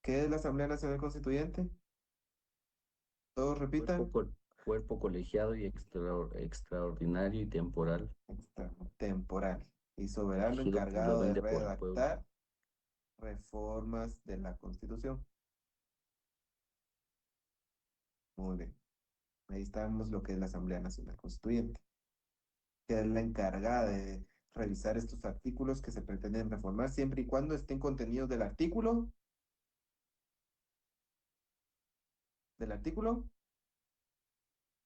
¿Qué es la Asamblea Nacional Constituyente? Todos repitan. Cuerpo colegiado y extraordinario y temporal, Temporal y soberano elegido encargado de exclusivamente por el pueblo. redactar reformas de la Constitución. Muy bien. Ahí estamos lo que es la Asamblea Nacional Constituyente, que es la encargada de revisar estos artículos que se pretenden reformar siempre y cuando estén contenidos del artículo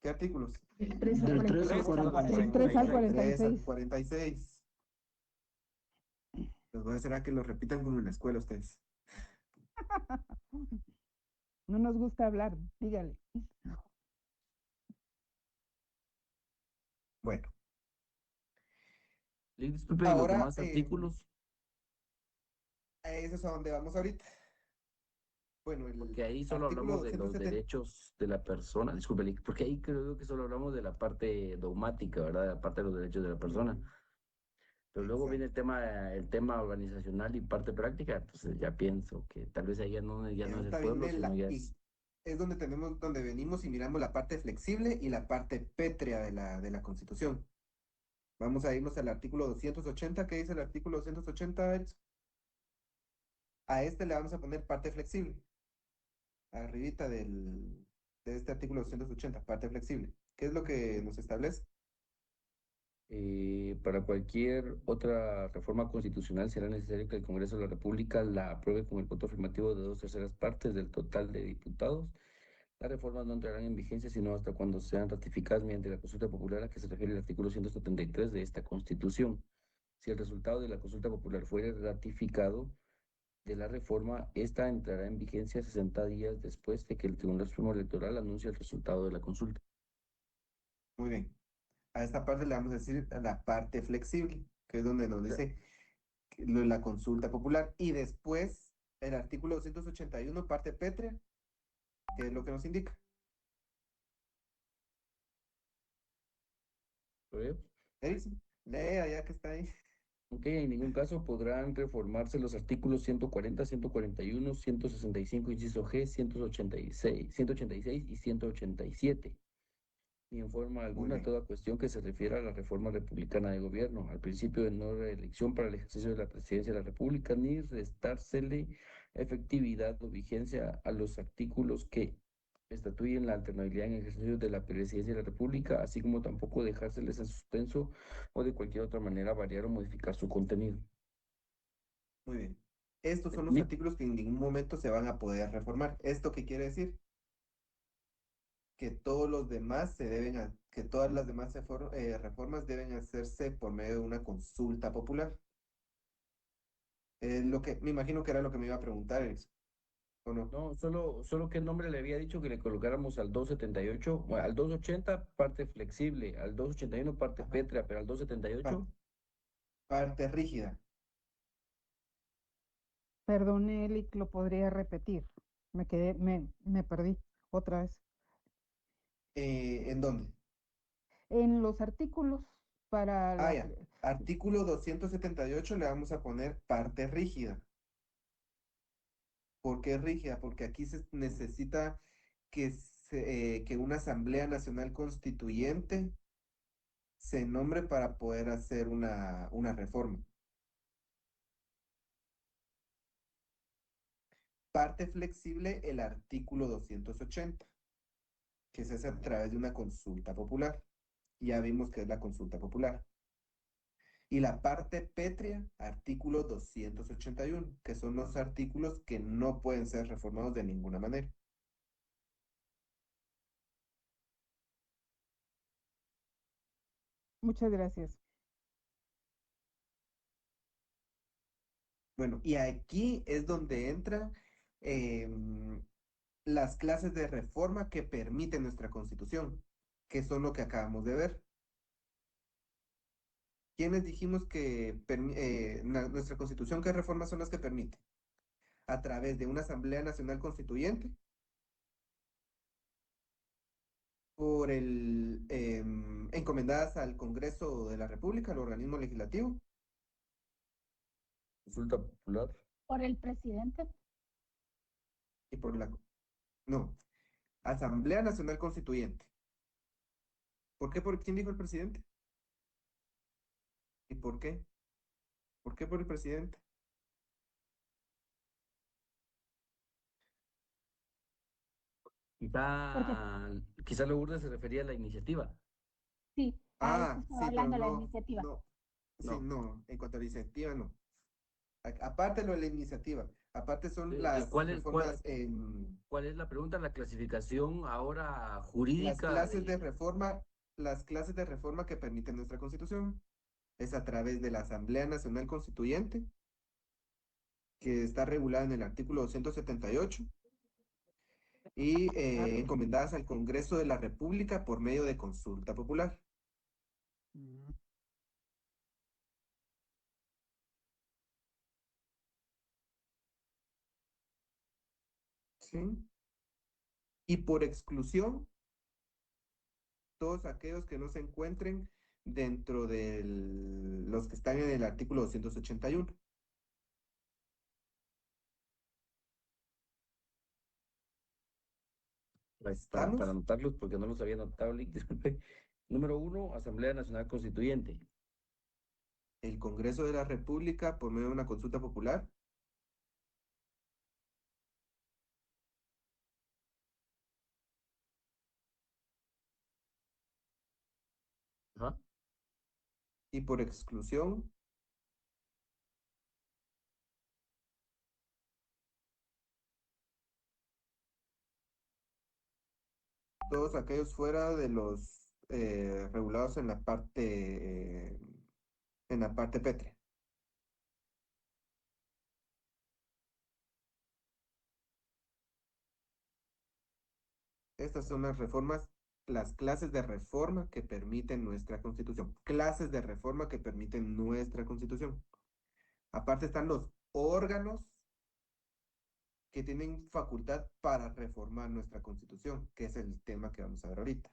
¿Qué artículos? Del 3 al Del 3 al 46. Del 3 al 3 al 46. 46. Les voy a hacer a que lo repitan como en la escuela ustedes. No nos gusta hablar, dígale. Bueno, Disculpe, ¿y los ahora demás artículos? eso es a donde vamos ahorita. Bueno, el Porque ahí solo artículo hablamos de los 270. derechos de la persona. Disculpe, porque ahí creo que solo hablamos de la parte dogmática, ¿verdad? De la parte de los derechos de la persona. Pero luego viene el tema organizacional y parte práctica, entonces ya pienso que tal vez ahí ya no es el Ahorita pueblo, viene sino ya y es... es donde venimos y miramos la parte flexible y la parte pétrea de la Constitución. Vamos a irnos al artículo 280. ¿Qué dice el artículo 280, Elsa? A este le vamos a poner parte flexible. Arribita de este artículo 280, parte flexible. ¿Qué es lo que nos establece? Para cualquier otra reforma constitucional será necesario que el Congreso de la República la apruebe con el voto afirmativo de 2/3 del total de diputados. Las reformas no entrarán en vigencia sino hasta cuando sean ratificadas mediante la consulta popular a que se refiere el artículo 173 de esta Constitución. Si el resultado de la consulta popular fuere ratificado de la reforma, esta entrará en vigencia 60 días después de que el Tribunal Supremo Electoral anuncie el resultado de la consulta. Muy bien. A esta parte le vamos a decir la parte flexible, que es donde nos dice la consulta popular. Y después el artículo 281, parte pétrea, que es lo que nos indica. Edison, lea ya que está ahí. Ok, en ningún caso podrán reformarse los artículos 140, 141, 165, inciso G, 186 y 187. Ni en forma alguna bien. toda cuestión que se refiera a la reforma republicana de gobierno, al principio de no reelección para el ejercicio de la presidencia de la República, ni restársele efectividad o vigencia a los artículos que estatuyen la alternabilidad en ejercicio de la presidencia de la República, así como tampoco dejárseles en suspenso o de cualquier otra manera variar o modificar su contenido. Muy bien. Estos son los artículos que en ningún momento se van a poder reformar. ¿Esto qué quiere decir? Que todos los demás que todas las demás reformas deben hacerse por medio de una consulta popular. Lo que me imagino que era lo que me iba a preguntar, Edison, ¿o no? No, solo qué nombre le había dicho que le colocáramos al 278, bueno, al 280 parte flexible, al 281 parte pétrea, pero al 278... Parte rígida. Perdón, Elic, lo podría repetir. Me perdí otra vez. ¿En dónde? En los artículos para la... Ya. Artículo 278 le vamos a poner parte rígida. ¿Por qué rígida? Porque aquí se necesita que una Asamblea Nacional Constituyente se nombre para poder hacer una reforma. Parte flexible el artículo 280, que se hace a través de una consulta popular. Ya vimos que es la consulta popular. Y la parte pétrea, artículo 281, que son los artículos que no pueden ser reformados de ninguna manera. Muchas gracias. Bueno, y aquí es donde entran las clases de reforma que permite nuestra Constitución, que son lo que acabamos de ver. ¿Quiénes dijimos que nuestra Constitución, qué reformas son las que permite? A través de una Asamblea Nacional Constituyente, encomendadas al Congreso de la República, al organismo legislativo. Consulta popular. Por el presidente. Y no, Asamblea Nacional Constituyente. ¿Por qué? ¿Por quién dijo el presidente? ¿Y por qué? ¿Por qué por el presidente? Quizá Lourdes se refería a la iniciativa. Sí, a eso estaba Sí, hablando pero la iniciativa. no, sí, no, en cuanto a la iniciativa, no. Aparte de lo de la iniciativa, Aparte son las ¿Cuál es, reformas, cuál es la pregunta? La clasificación ahora las jurídica clases de de... reforma, las clases de reforma que permite nuestra Constitución. Es a través de la Asamblea Nacional Constituyente, que está regulada en el artículo 278, y encomendadas al Congreso de la República por medio de consulta popular. ¿Sí? Y por exclusión, todos aquellos que no se encuentren dentro de los que están en el artículo 281. ¿Estamos? Para anotarlos, porque no los había anotado, Lick, disculpe. Número 1, Asamblea Nacional Constituyente. El Congreso de la República por medio de una consulta popular. Ajá. Y por exclusión, todos aquellos fuera de los regulados en la parte pétrea. Estas son las reformas, las clases de reforma que permiten nuestra Constitución. Clases de reforma que permiten nuestra Constitución. Aparte están los órganos que tienen facultad para reformar nuestra Constitución, que es el tema que vamos a ver ahorita.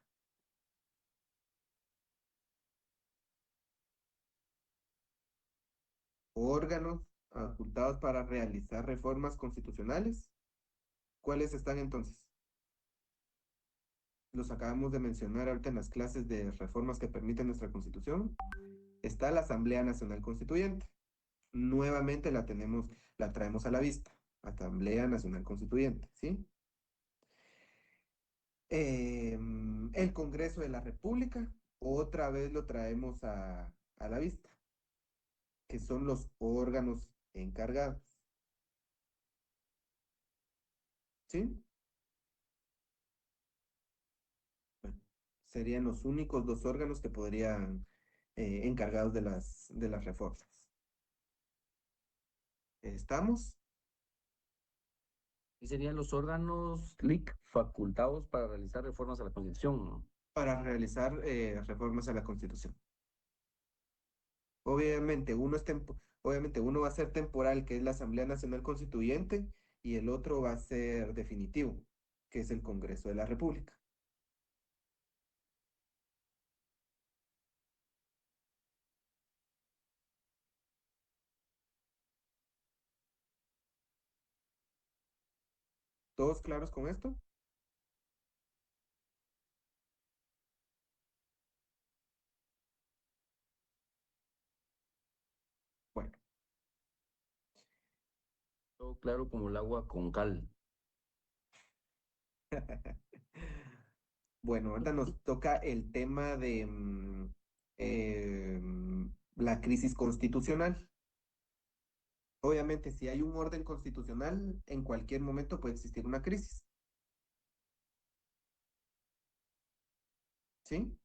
Órganos facultados para realizar reformas constitucionales. ¿Cuáles están entonces? Los acabamos de mencionar ahorita en las clases de reformas que permiten nuestra Constitución. Está la Asamblea Nacional Constituyente. Nuevamente la traemos a la vista. Asamblea Nacional Constituyente, ¿sí? El Congreso de la República, otra vez lo traemos a la vista, que son los órganos encargados, ¿sí? Bueno, serían los únicos dos órganos que podrían encargados de las reformas. ¿Estamos? Y serían los órganos, Lick, facultados para realizar reformas a la Constitución, ¿no? Para realizar reformas a la Constitución. Obviamente obviamente uno va a ser temporal, que es la Asamblea Nacional Constituyente, y el otro va a ser definitivo, que es el Congreso de la República. ¿Todos claros con esto? Bueno, Todo claro como el agua con cal. bueno, ahorita nos toca el tema de la crisis constitucional. Obviamente, si hay un orden constitucional, en cualquier momento puede existir una crisis. ¿Sí?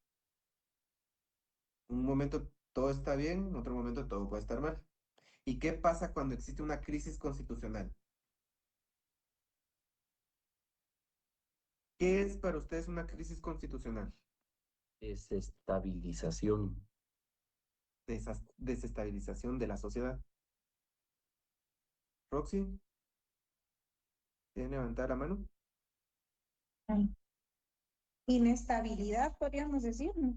Un momento todo está bien, en otro momento todo puede estar mal. ¿Y qué pasa cuando existe una crisis constitucional? ¿Qué es para ustedes una crisis constitucional? Desestabilización. Desestabilización de la sociedad. Roxy, ¿quieren levantar la mano? Ay. Inestabilidad, podríamos decir, ¿no?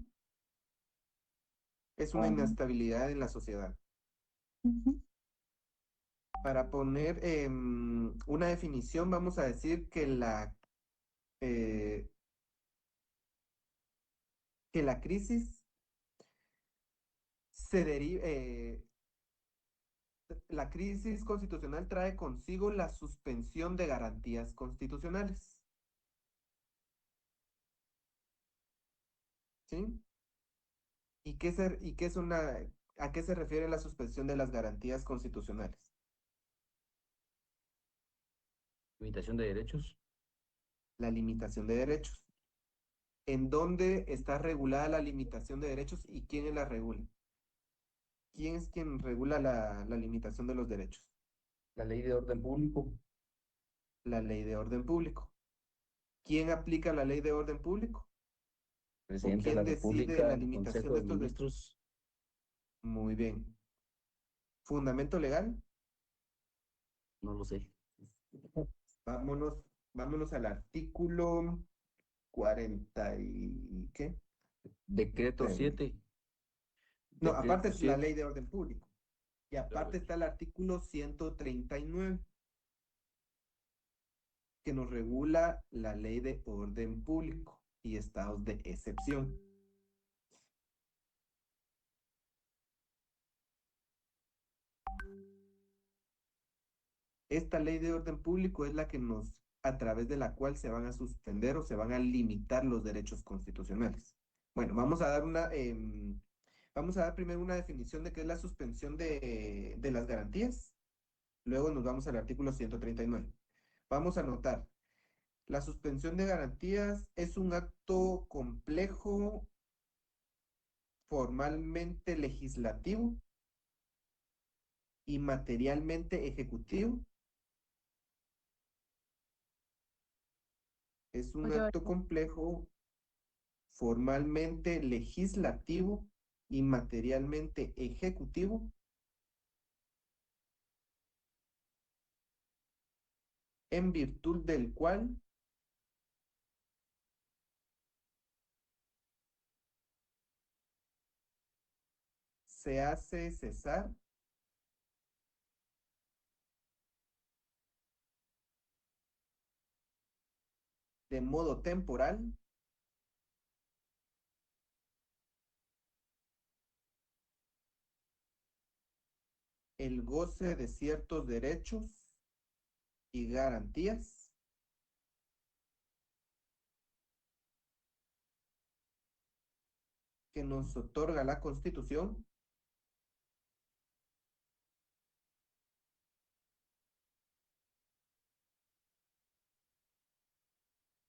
Es una inestabilidad en la sociedad. Ujú. Para poner una definición, vamos a decir eh, que la crisis se deriva, la crisis constitucional trae consigo la suspensión de garantías constitucionales. ¿Sí? ¿Y qué es a qué se refiere la suspensión de las garantías constitucionales? Limitación de derechos. La limitación de derechos. ¿En dónde está regulada la limitación de derechos y quién la regula? ¿Quién es quien regula la limitación de los derechos? La ley de orden público. La ley de orden público. ¿Quién aplica la ley de orden público? ¿O Presidente de la quién decide la República, limitación Consejo de de estos derechos? Ministros. Muy bien. ¿Fundamento legal? No lo sé. Vámonos al artículo 40 y ¿qué? Decreto Espérame. 7. No, aparte Decreto es la 7. ley de orden público. Y aparte está el artículo 139, que nos regula la ley de orden público y estados de excepción. Esta ley de orden público es la que a través de la cual se van a suspender o se van a limitar los derechos constitucionales. Bueno, vamos a dar primero una definición de qué es la suspensión de las garantías. Luego nos vamos al artículo 139. Vamos a anotar. La suspensión de garantías es un acto complejo, formalmente legislativo y materialmente ejecutivo. Es un acto complejo, formalmente legislativo y materialmente ejecutivo, en virtud del cual se hace cesar de modo temporal el goce de ciertos derechos y garantías que nos otorga la Constitución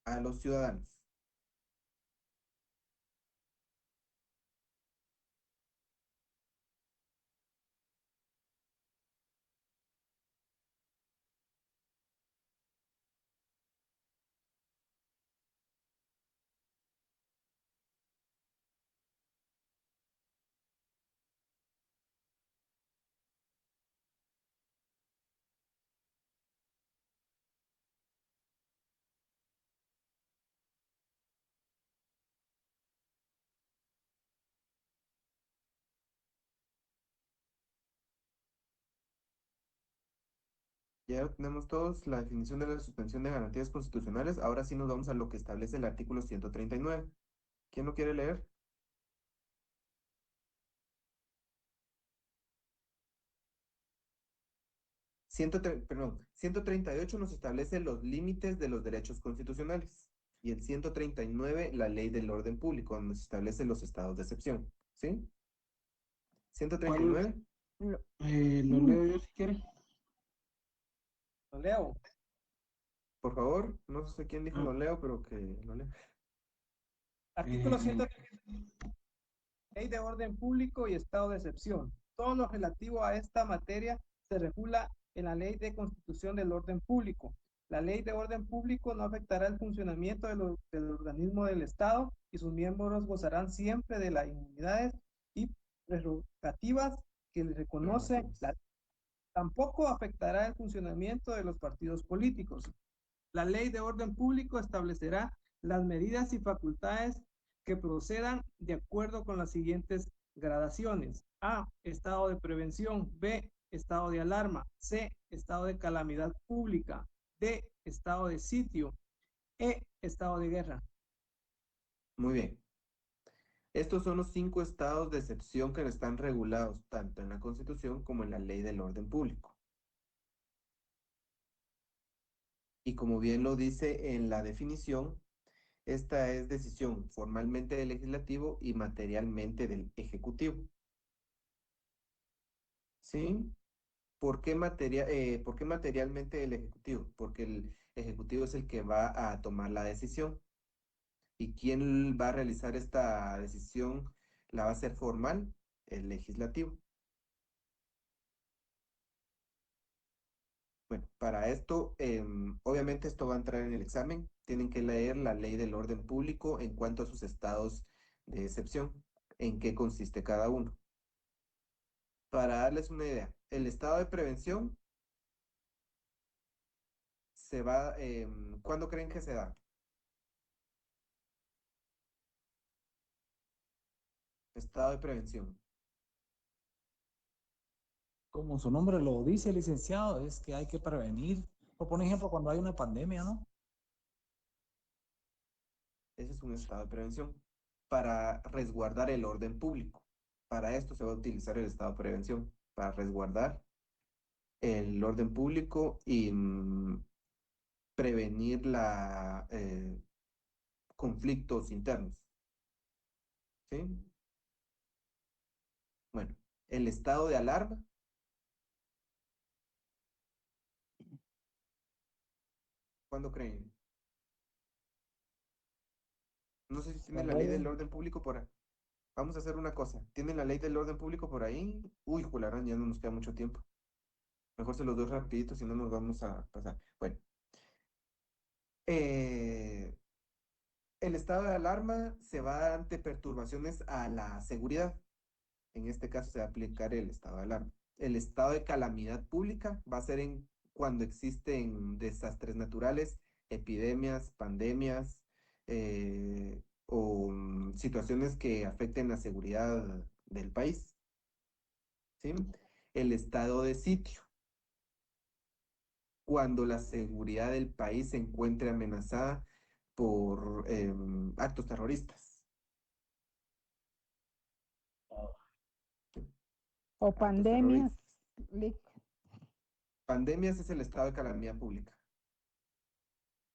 a los ciudadanos. Ya tenemos todos la definición de la suspensión de garantías constitucionales. Ahora sí nos vamos a lo que establece el artículo 139. ¿Quién lo quiere leer? Perdón, 138 nos establece los límites de los derechos constitucionales. Y el 139, la ley del orden público, donde se establece los estados de excepción. ¿Sí? 139. Lo leo yo si quiere. Lo leo. Por favor, no sé quién dijo lo leo, pero que lo lea. Artículo 130. Ley de orden público y estado de excepción. Todo lo relativo a esta materia se regula en la Ley de Constitución del Orden Público. La Ley de Orden Público no afectará el funcionamiento del organismo del Estado y sus miembros gozarán siempre de las inmunidades y prerrogativas que le reconoce la. Tampoco afectará el funcionamiento de los partidos políticos. La Ley de Orden Público establecerá las medidas y facultades que procedan de acuerdo con las siguientes gradaciones. A, estado de prevención. B, estado de alarma. C, estado de calamidad pública. D, estado de sitio. E, estado de guerra. Muy bien. Estos son los 5 estados de excepción que están regulados tanto en la Constitución como en la Ley del Orden Público. Y como bien lo dice en la definición, esta es decisión formalmente del legislativo y materialmente del ejecutivo. ¿Sí? ¿Por qué materialmente del ejecutivo? Porque Ejecutivo es el que va a tomar la decisión. ¿Y quién va a realizar esta decisión? ¿La va a hacer formal? El Legislativo. Bueno, para esto, obviamente esto va a entrar en el examen. Tienen que leer la ley del orden público en cuanto a sus estados de excepción, en qué consiste cada uno. Para darles una idea, el estado de prevención se va, ¿cuándo creen que se da? Estado de prevención. Como su nombre lo dice, licenciado, es que hay que prevenir. Por ejemplo, cuando hay una pandemia, ¿no? Ese es un estado de prevención para resguardar el orden público. Para esto se va a utilizar el estado de prevención, para resguardar el orden público y prevenir conflictos internos. ¿Sí? Bueno, el estado de alarma. ¿Cuándo creen? No sé si tienen la ley del orden público por ahí. Vamos a hacer una cosa. ¿Tienen la ley del orden público por ahí? Uy, jularán, ya no nos queda mucho tiempo. Mejor se los doy rapidito, si no nos vamos a pasar. Bueno. El estado de alarma se va ante perturbaciones a la seguridad. En este caso se va a aplicar el estado de alarma. El estado de calamidad pública va a ser cuando existen desastres naturales, epidemias, pandemias o situaciones que afecten la seguridad del país. ¿Sí? El estado de sitio, cuando la seguridad del país se encuentre amenazada por actos terroristas. O Actos pandemias. terroristas. Pandemias es el estado de calamidad pública.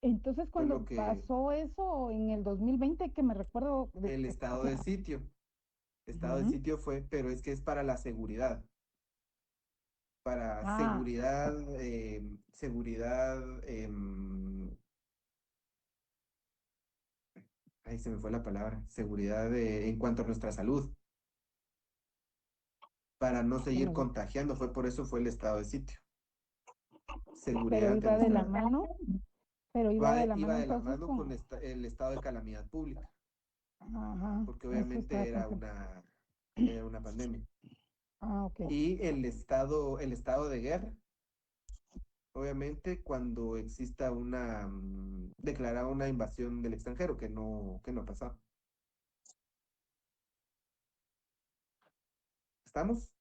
Entonces, Fue cuando lo que pasó eso en el 2020, que me recuerdo de el que estado de sitio. Estado de Ujú. sitio fue, pero es que es para la seguridad. Para Ah, seguridad, ahí se me fue la palabra, seguridad en cuanto a nuestra salud. Para no seguir bueno, contagiando, fue por eso fue el estado de sitio. pero Seguridad ante iba de nuestra la mano, pero iba de la iba mano de la entonces mano con el estado de calamidad pública, ajá, porque eso estaba obviamente pensando. era una pandemia. Ok. Y el estado de guerra, obviamente cuando exista declarada una invasión del extranjero, que no ha pasado. ¿Estamos?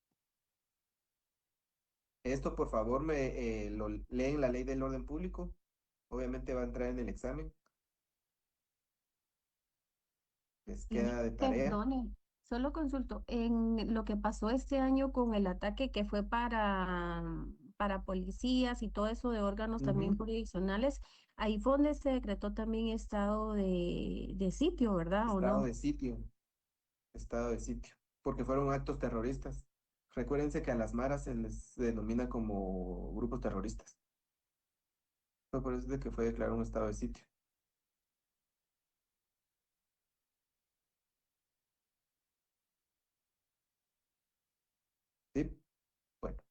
Esto, por favor, lo leen la ley del orden público. Obviamente va a entrar en el examen. Les queda de tarea. Perdone, solo consulto, en lo que pasó este año con el ataque que fue para policías y todo eso de órganos también Ujú. jurisdiccionales, ahí fue donde se decretó también estado de sitio, ¿verdad? ¿O Estado no? de sitio. Estado de sitio. Porque fueron actos terroristas. Recuérdense que a las maras se les denomina como grupos terroristas. Fue por eso de que fue declarado un estado de sitio. ¿Sí? Bueno,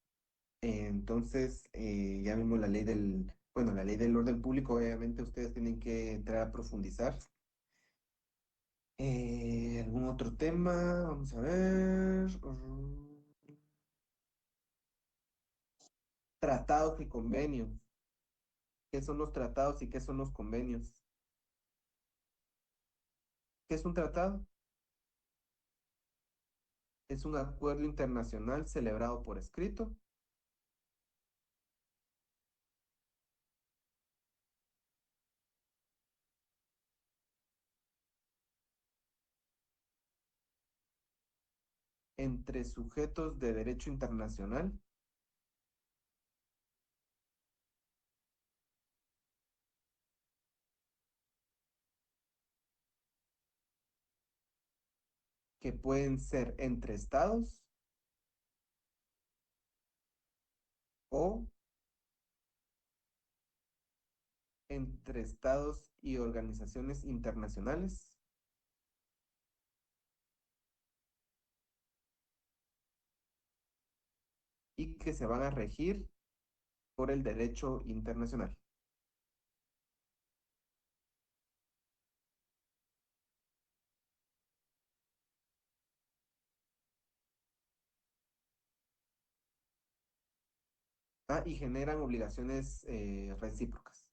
entonces ya vimos la ley bueno, la ley del orden público, obviamente ustedes tienen que entrar a profundizar. ¿Algún otro tema? Vamos a ver. Tratados y convenios. ¿Qué son los tratados y qué son los convenios? ¿Qué es un tratado? Es un acuerdo internacional celebrado por escrito entre sujetos de derecho internacional que pueden ser entre estados o entre estados y organizaciones internacionales, y que se van a regir por el derecho internacional. Y generan obligaciones recíprocas.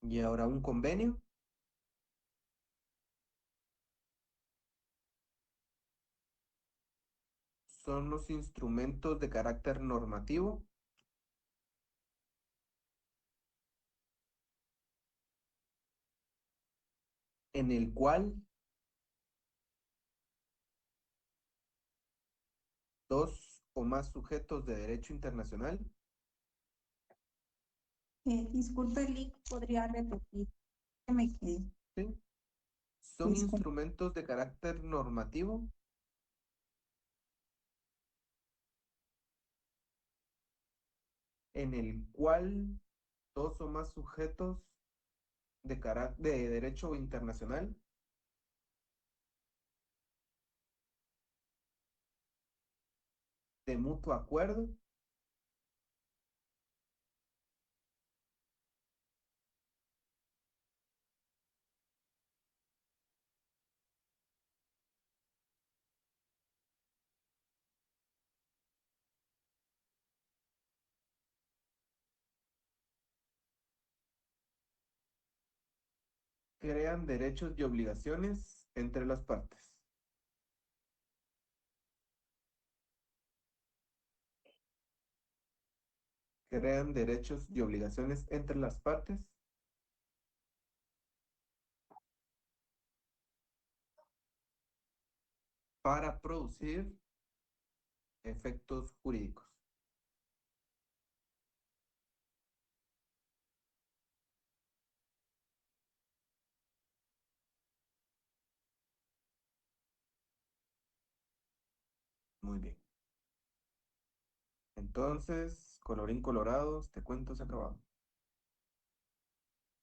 Y ahora un convenio son los instrumentos de carácter normativo en el cual dos o más sujetos de derecho internacional Disculpe, Lick, ¿podría repetir? Que me quedé. ¿sí? Son Disculpe. instrumentos de carácter normativo en el cual dos o más sujetos de derecho internacional de mutuo acuerdo crean derechos y obligaciones entre las partes. Crean derechos y obligaciones entre las partes para producir efectos jurídicos. Muy bien. Entonces, colorín colorado, este cuento se ha acabado.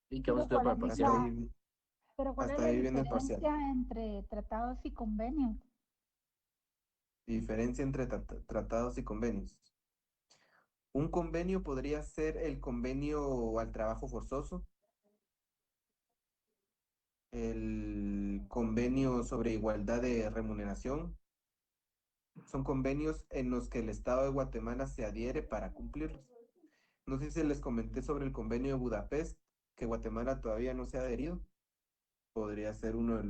¿Y qué vamos a Pero estudiar ¿cuál para es Hasta parcial? ahí, pero ¿cuál es hasta la ahí viene el parcial. diferencia entre tratados y convenios? Diferencia entre tratados y convenios. Un convenio podría ser el convenio al trabajo forzoso, el convenio sobre igualdad de remuneración. Son convenios en los que el Estado de Guatemala se adhiere para cumplirlos. No sé si les comenté sobre el convenio de Budapest, que Guatemala todavía no se ha adherido. Podría ser uno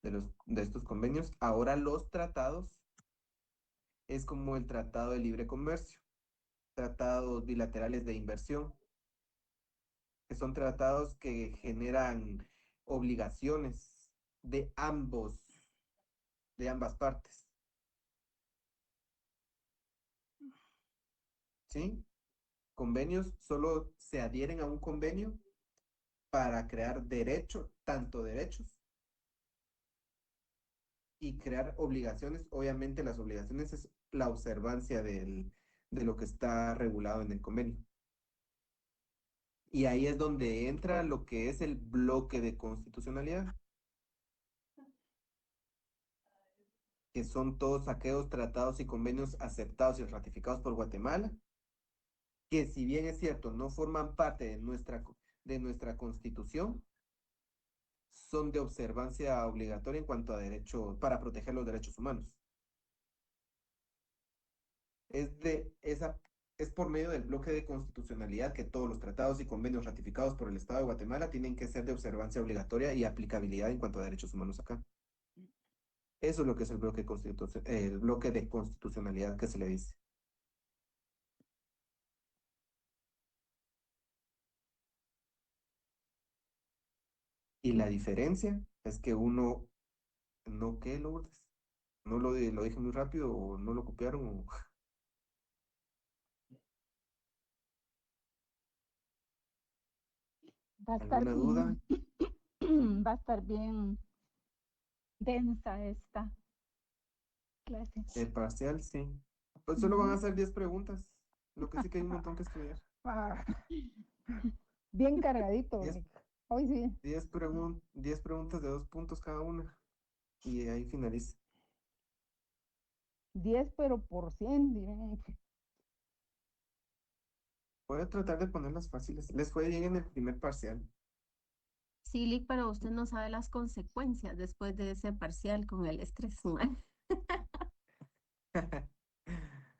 de estos convenios. Ahora los tratados es como el Tratado de Libre Comercio, tratados bilaterales de inversión, que son tratados que generan obligaciones de ambas partes. ¿Sí? Convenios solo se adhieren a un convenio para crear tanto derechos y crear obligaciones. Obviamente las obligaciones es la observancia de lo que está regulado en el convenio. Y ahí es donde entra lo que es el bloque de constitucionalidad, que son todos aquellos tratados y convenios aceptados y ratificados por Guatemala, que si bien es cierto, no forman parte de nuestra constitución, son de observancia obligatoria en cuanto a derecho, para proteger los derechos humanos. Es por medio del bloque de constitucionalidad que todos los tratados y convenios ratificados por el Estado de Guatemala tienen que ser de observancia obligatoria y aplicabilidad en cuanto a derechos humanos acá. Eso es lo que es el bloque de constitucionalidad que se le dice. Y la diferencia es que uno, no, ¿qué, Lourdes? ¿No lo dije muy rápido o no lo copiaron? Va a estar ¿Alguna duda? bien, va a estar bien densa esta clase. El parcial, sí. Pues solo van a ser 10 preguntas. Lo que sí que hay un montón que estudiar. Ah, bien cargadito, 10 Nick. Hoy sí. 10 preguntas de 2 puntos cada una. Y ahí finaliza. 10 pero por 100, dirán. Voy a tratar de ponerlas fáciles. Les fue bien en el primer parcial. Sí, Lick, pero usted no sabe las consecuencias después de ese parcial con el estrés, man.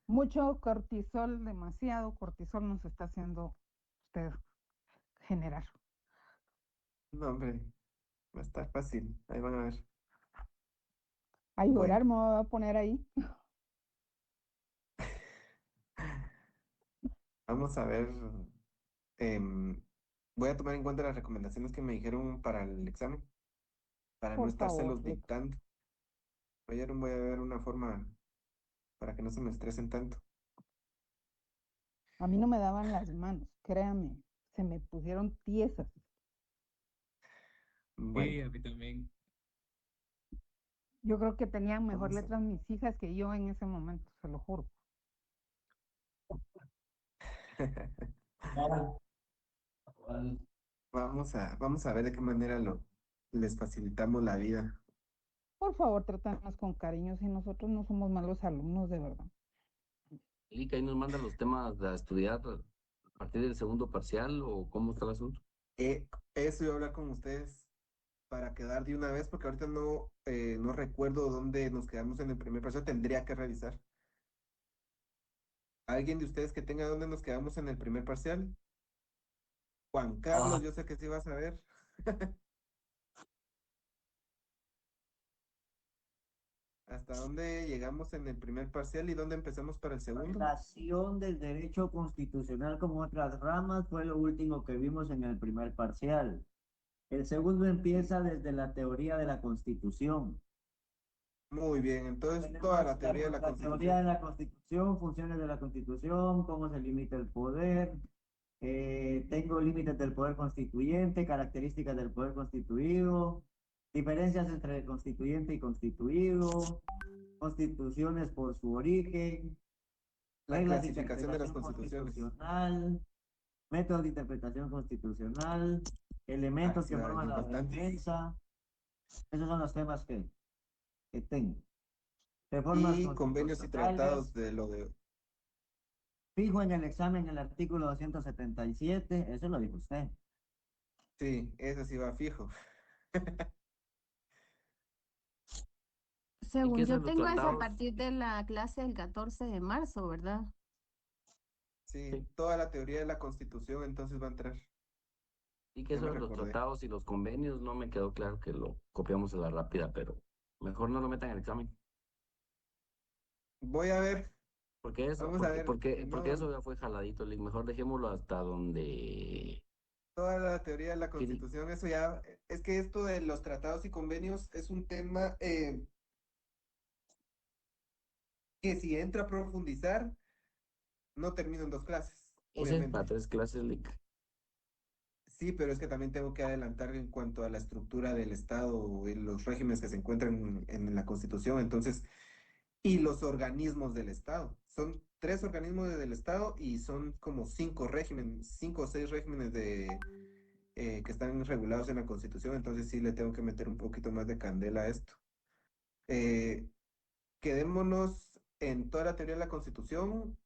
Mucho cortisol, demasiado cortisol nos está haciendo usted generar. No, hombre, va a estar fácil. Ahí van a ver. A Bueno, llorar me voy a poner ahí. vamos a ver. Voy a tomar en cuenta las recomendaciones que me dijeron para el examen, para no Por favor, estárselos Lick. dictando. Voy a ver una forma para que no se me estresen tanto. A mí no me daban las manos, créame. Se me pusieron tiesas. Bueno, a mí también. Yo creo que tenían mejor vamos a, letras mis hijas que yo en ese momento, se lo juro. vamos a ver de qué manera les facilitamos la vida. Por favor, trátanos con cariño si nosotros no somos malos alumnos, de verdad. Lick, ahí nos manda los temas a estudiar a partir del segundo parcial o cómo está el asunto. Eso iba a hablar con ustedes para quedar de una vez, porque ahorita no recuerdo dónde nos quedamos en el primer parcial. Tendría que revisar. ¿Alguien de ustedes que tenga dónde nos quedamos en el primer parcial? Juan Carlos, yo sé que sí vas a ver. ¿Hasta dónde llegamos en el primer parcial y dónde empezamos para el segundo? Relación del derecho constitucional con otras ramas fue lo último que vimos en el primer parcial. El segundo empieza desde la teoría de la Constitución. Muy bien, entonces Tenemos toda la teoría de la la teoría Constitución. de la Constitución, funciones de la Constitución, cómo se limita el poder, tengo límites del poder constituyente, características del poder constituido, diferencias entre el constituyente y constituido, constituciones por su origen, La reglas de clasificación de las interpretación constituciones. constitucional, métodos de interpretación constitucional, elementos Sí que va a forman venir la bastante. defensa. Esos son los temas que tengo. Reformas Y convenios y constitucionales. tratados de lo de... Fijo en el examen el artículo 277, eso lo dijo usted. Sí, ese sí va fijo. ¿Y Según qué yo son los tengo es a tratados? partir de la clase del 14 de marzo, ¿verdad? Sí, Sí. toda la teoría de la Constitución entonces va a entrar. ¿Y qué Ya me son los recordé. tratados y los convenios? No me quedó claro que lo copiamos a la rápida, pero mejor no lo metan en el examen. Voy a ver, Porque eso, vamos a ver. porque eso No, ya fue jaladito, Lick. Mejor dejémoslo hasta donde... toda la teoría de la que di- Constitución, eso ya, es que esto de los tratados y convenios es un tema que si entra a profundizar, no termino en 2 clases, Ese es para obviamente. 3 clases, Lick. Sí, pero es que también tengo que adelantar en cuanto a la estructura del Estado y los regímenes que se encuentran en la Constitución, entonces, y los organismos del Estado. Son 3 organismos del Estado y son como 5 regímenes, 5 o 6 regímenes que están regulados en la Constitución, entonces sí le tengo que meter un poquito más de candela a esto. Eh, Quedémonos en toda la teoría de la Constitución.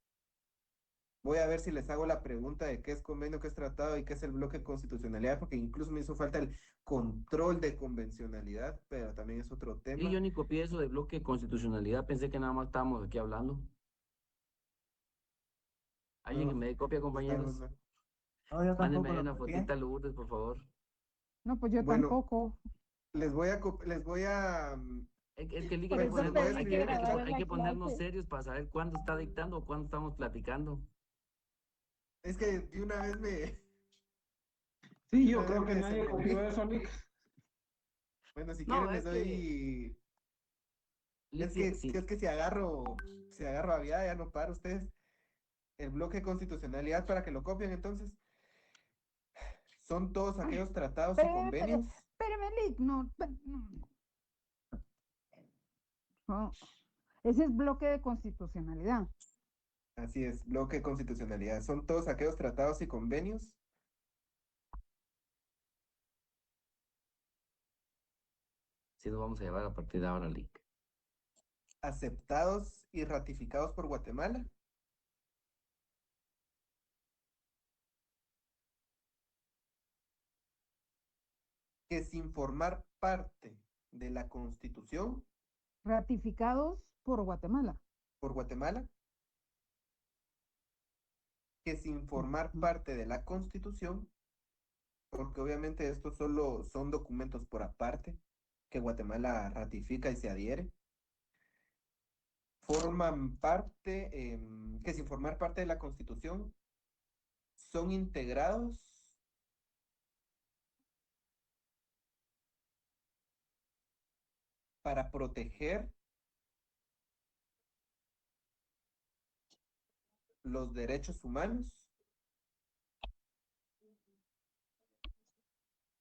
Voy a ver si les hago la pregunta de qué es convenio, qué es tratado y qué es el bloque de constitucionalidad, porque incluso me hizo falta el control de convencionalidad, pero también es otro Y tema. yo ni copié eso de bloque de constitucionalidad, pensé que nada más estábamos aquí hablando. Alguien que No, me dé copia, compañeros. no. No, yo tampoco Mándenme ahí lo una copié. fotita, Lourdes, por favor. No, pues yo Bueno, tampoco. les voy a, Es que Lick, Por hay que eso les voy a ponernos, pedí que escribir aquí grabaran hay la que ponernos clase. serios para saber cuándo está dictando o cuándo estamos platicando. es que de una vez Sí, de yo una vez creo me que nadie copió desenvolví. eso, Nick. Bueno, si No, quieren les doy, Lick, sí. es que si agarro aviada ya no paro ustedes. El bloque de constitucionalidad para que lo copien entonces. Son todos aquellos tratados y Espérame, convenios. espérame, Lick, no. No, ese es bloque de constitucionalidad. Así es, bloque de constitucionalidad. Son todos aquellos tratados y convenios Sí, nos vamos a llevar a partir de ahora, Lick. aceptados y ratificados por Guatemala que sin formar parte de la Constitución Ratificados por Guatemala. por Guatemala, que sin formar parte de la Constitución, porque obviamente estos solo son documentos por aparte que Guatemala ratifica y se adhiere, forman parte, que sin formar parte de la Constitución, son integrados para proteger los derechos humanos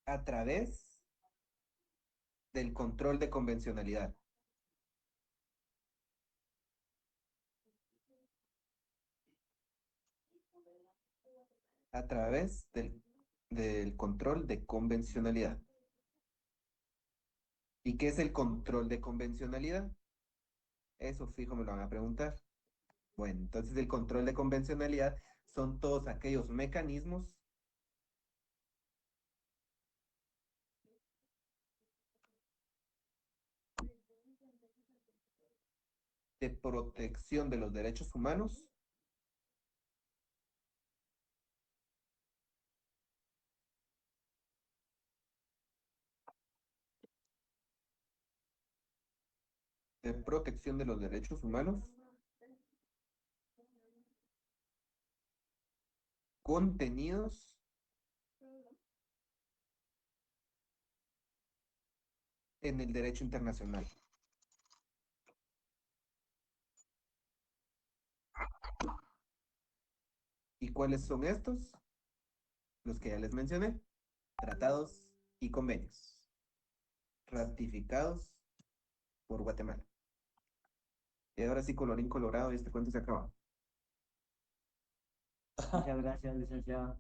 a través del control de convencionalidad. A través del control de convencionalidad. ¿Y qué es el control de convencionalidad? Eso fijo me lo van a preguntar. Bueno, entonces el control de convencionalidad son todos aquellos mecanismos de protección de los derechos humanos contenidos en el derecho internacional. ¿Y cuáles son estos? Los que ya les mencioné. Tratados y convenios. Ratificados por Guatemala. Y ahora sí, colorín colorado, y este cuento se acaba. Muchas gracias, licenciado.